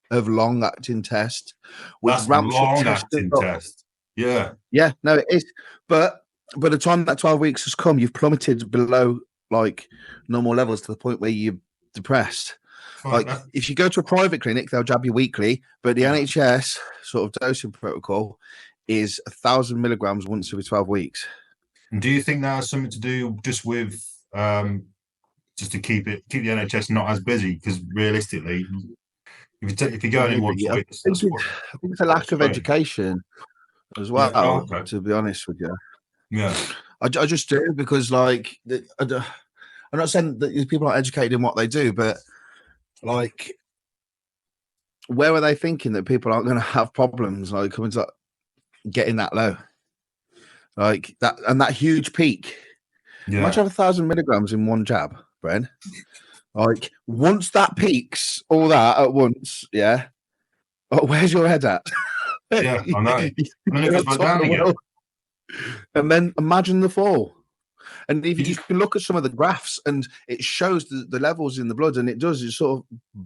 of long-acting test. That's long-acting test. Yeah. Yeah, no, it is. But by the time that 12 weeks has come, you've plummeted below like normal levels to the point where you're depressed. Like if you go to a private clinic, they'll jab you weekly, but the NHS sort of dosing protocol is 1,000 milligrams once every 12 weeks. And do you think that has something to do just with just to keep the NHS not as busy? Because realistically, if you're going in once a week, I think it's a lack of education as well. To be honest with you, I just do because like I'm not saying that these people aren't educated in what they do, but like, where are they thinking that people aren't going to have problems like coming to getting that low, like that, and that huge peak? Imagine have 1,000 milligrams in one jab, Bren. Like once that peaks, all that at once, yeah. Oh, where's your head at? Yeah, I know. And then it You're goes on back top of down the again. world. And then imagine the fall. And if you You- just look at some of the graphs, and it shows the levels in the blood, and it sort of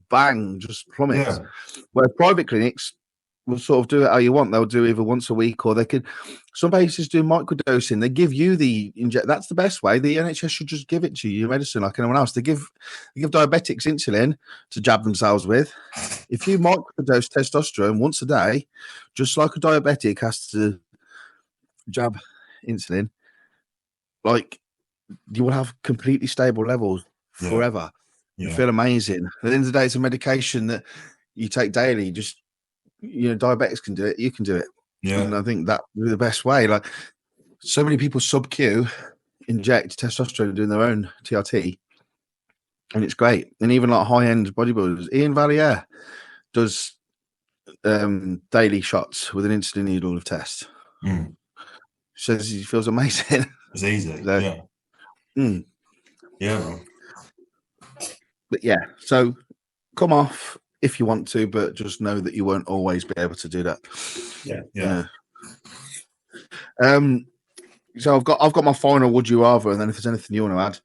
bang, just plummets. Yeah, Whereas private clinics will sort of do it how you want. They'll do either once a week, or they could. Some places do microdosing. They give you the inject. That's the best way. The NHS should just give it to you, your medicine, like anyone else. They give diabetics insulin to jab themselves with. If you microdose testosterone once a day, just like a diabetic has to jab insulin, like you will have completely stable levels forever. You yeah, feel amazing. At the end of the day, it's a medication that you take daily. Just diabetics can do it. You can do it. yeah. And I think that would be the best way. Like so many people sub Q inject testosterone doing their own TRT, and it's great. And even like high end bodybuilders, Ian Valliere does daily shots with an insulin needle of test. Mm. Says he feels amazing. It's easy. So, Yeah, yeah, man. but yeah, so come off if you want to, but just know that you won't always be able to do that. Yeah. So I've got my final would you rather, and then if there's anything you want to add,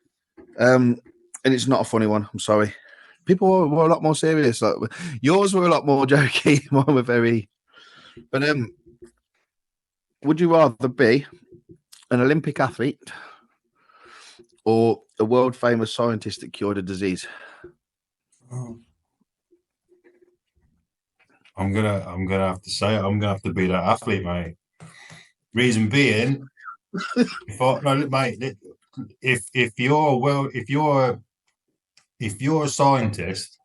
and it's not a funny one. I'm sorry. People were a lot more serious. Like yours were a lot more jokey. Mine were very. But would you rather be an Olympic athlete or a world famous scientist that cured a disease? I'm gonna have to say it. I'm gonna have to be that athlete, mate. Reason being, if you're a scientist,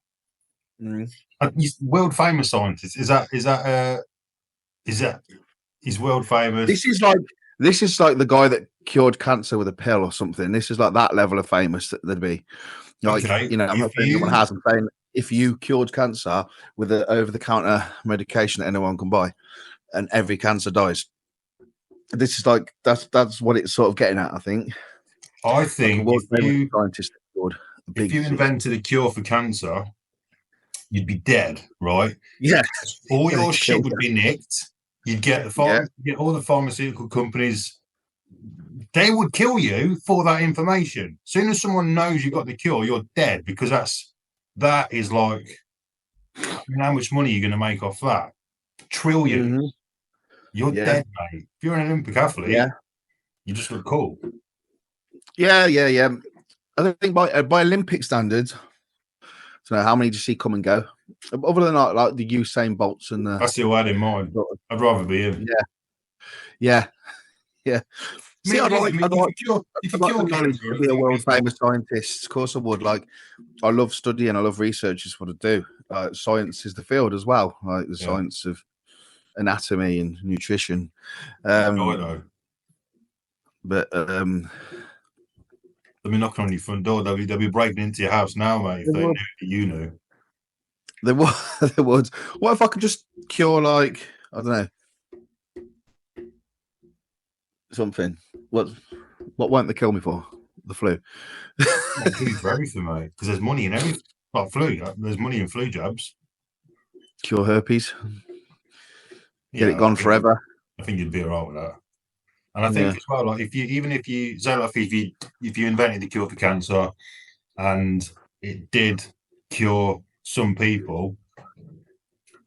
world famous scientist, is world famous. This is like the guy that cured cancer with a pill or something. This is like that level of famous that they'd be. Like, Okay, I'm not saying anyone has. I'm saying if you cured cancer with an over-the-counter medication that anyone can buy, and every cancer dies. This is like that's what it's sort of getting at. I think. I think like if you invented a cure for cancer, you'd be dead, right? Yeah. All your shit would be nicked. You'd get get all the pharmaceutical companies. They would kill you for that information. As soon as someone knows you got the cure, you're dead, because that is like, I mean, how much money are you going to make off that? Trillions. Mm-hmm. You're dead, mate. If you're an Olympic athlete, you just look cool. Yeah. I think by Olympic standards, I don't know how many do you see come and go, other than like the Usain Bolts and the. That's the I had in mind. I'd rather be him. Yeah. See, I'd like to be a world famous scientist. Of course, I would. Like, I love studying. I love research. Is what I do. Science is the field as well. Like the science of anatomy and nutrition. I know. But they'll be knocking on your front door. They'll be breaking into your house now, mate. If they knew that you knew. They would. What if I could just cure, like, I don't know, something? What won't they kill me for? The flu. They'll kill you for everything, mate. Because there's money in everything. Like flu, there's money in flu jabs. Cure herpes. Get it gone forever. I think you'd be alright with that. And I think as well, like if you invented the cure for cancer and it did cure some people,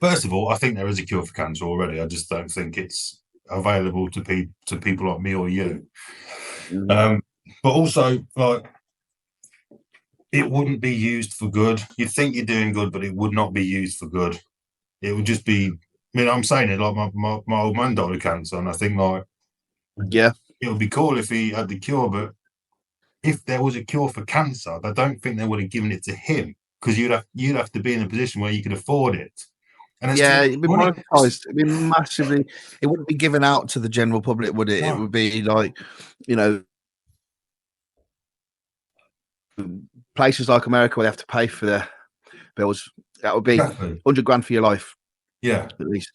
first of all, I think there is a cure for cancer already. I just don't think it's available to people like me or you. But also, like, it wouldn't be used for good. You'd think you're doing good, but it would not be used for good. It would just be. I mean, I'm saying it like my old man died of cancer, and I think like, it would be cool if he had the cure. But if there was a cure for cancer, I don't think they would have given it to him, because you'd have to be in a position where you could afford it. And it'd be monetized. It'd be massively. It wouldn't be given out to the general public, would it? No. It would be like, places like America where they have to pay for their bills. That would be $100,000 for your life. Yeah, at least.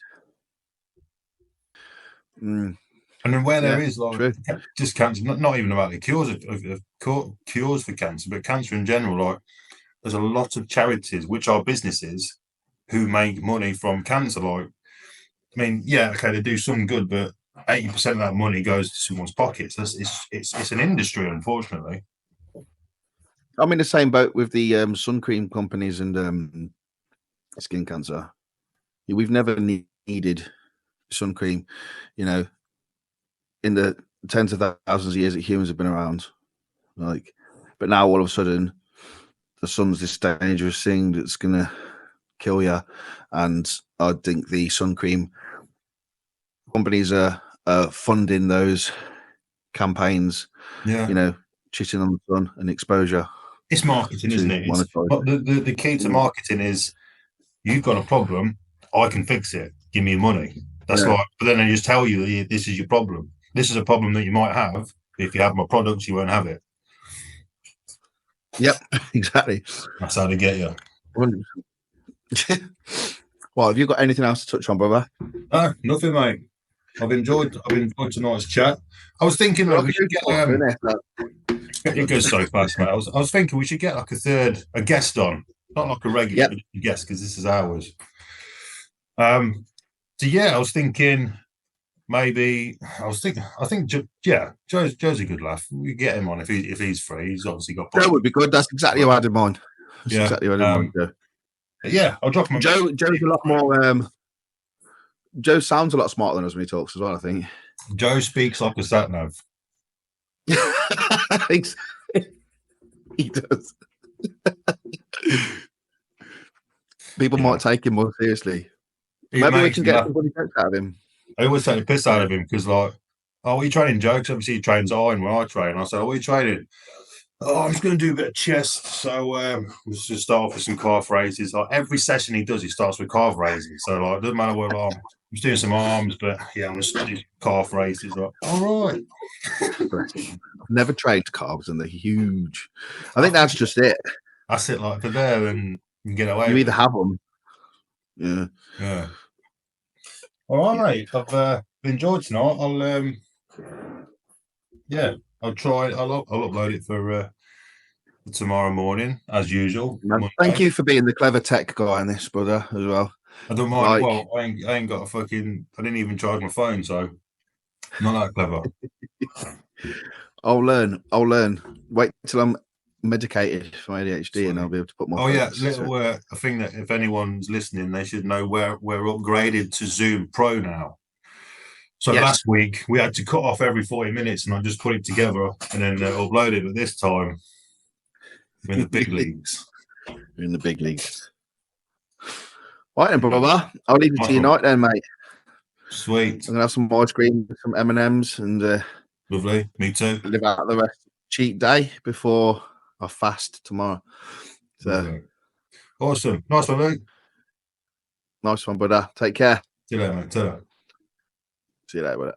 And then where there is like just cancer, not even about the cures for cancer, but cancer in general. Like there's a lot of charities which are businesses who make money from cancer. Like, I mean, yeah, okay, they do some good, but 80% of that money goes to someone's pockets. It's an industry, unfortunately. I'm in the same boat with the sun cream companies and skin cancer. We've never needed sun cream, you know, in the tens of thousands of years that humans have been around. Like, but now all of a sudden, the sun's this dangerous thing that's gonna kill you, and I think the sun cream companies are funding those campaigns. Yeah, You know, cheating on the sun and exposure. it's marketing, isn't it? But the key to marketing is you've got a problem, I can fix it. Give me money. That's like, but then they just tell you this is your problem. This is a problem that you might have. If you have my products, you won't have it. Yep, exactly. That's how they get you. 100%. Well, have you got anything else to touch on, brother? No, nothing, mate. I've enjoyed tonight's chat. I was thinking that we should get it goes so fast, mate. I was thinking we should get like a guest on, not like a regular guest, because this is ours. So yeah, I was thinking maybe Joe's a good laugh. We get him on if he's free. He's obviously got. Joe would be good. That's exactly what I had in mind. That's exactly what I had in mind, Joe. Yeah, I'll drop him. Joe's a lot more. Joe sounds a lot smarter than us when he talks as well, I think. Joe speaks like a sat nav. He does. People might take him more seriously. Maybe we can get some funny jokes out of him. I always take the piss out of him because, like, oh, what are you training, Joe? Because obviously he trains iron when I train. I say, what are you training? Oh, I'm just going to do a bit of chest. So let's just start off with some calf raises. Like every session he does, he starts with calf raises. So like, it doesn't matter what I'm just doing some arms, but yeah, I'm just doing calf raises. Like, all right. I've never trained calves, and they're huge. I think that's just it. That's it. Like, they're there and you can get away. You either have them. Yeah. All right, mate. I've enjoyed tonight. I'll try. I'll upload it for tomorrow morning as usual. Thank you for being the clever tech guy in this, brother, as well. I don't mind. Well, I ain't got I didn't even charge my phone, so not that clever. I'll learn. Wait till I'm medicated for ADHD, and I'll be able to put more. Oh yeah, little thing that if anyone's listening, they should know we're upgraded to Zoom Pro now. So last week we had to cut off every 40 minutes, and I just put it together and then upload it. But this time, we're in the big leagues. We're in the big leagues. Right then, brother. I'll leave you to your night then, mate. Sweet. I'm gonna have some ice cream, some M&Ms, and lovely. Me too. Live out the rest of the cheat day before I fast tomorrow. So lovely. Awesome. Nice one, Luke. Nice one, brother. Take care. See you later, mate. See you later, brother.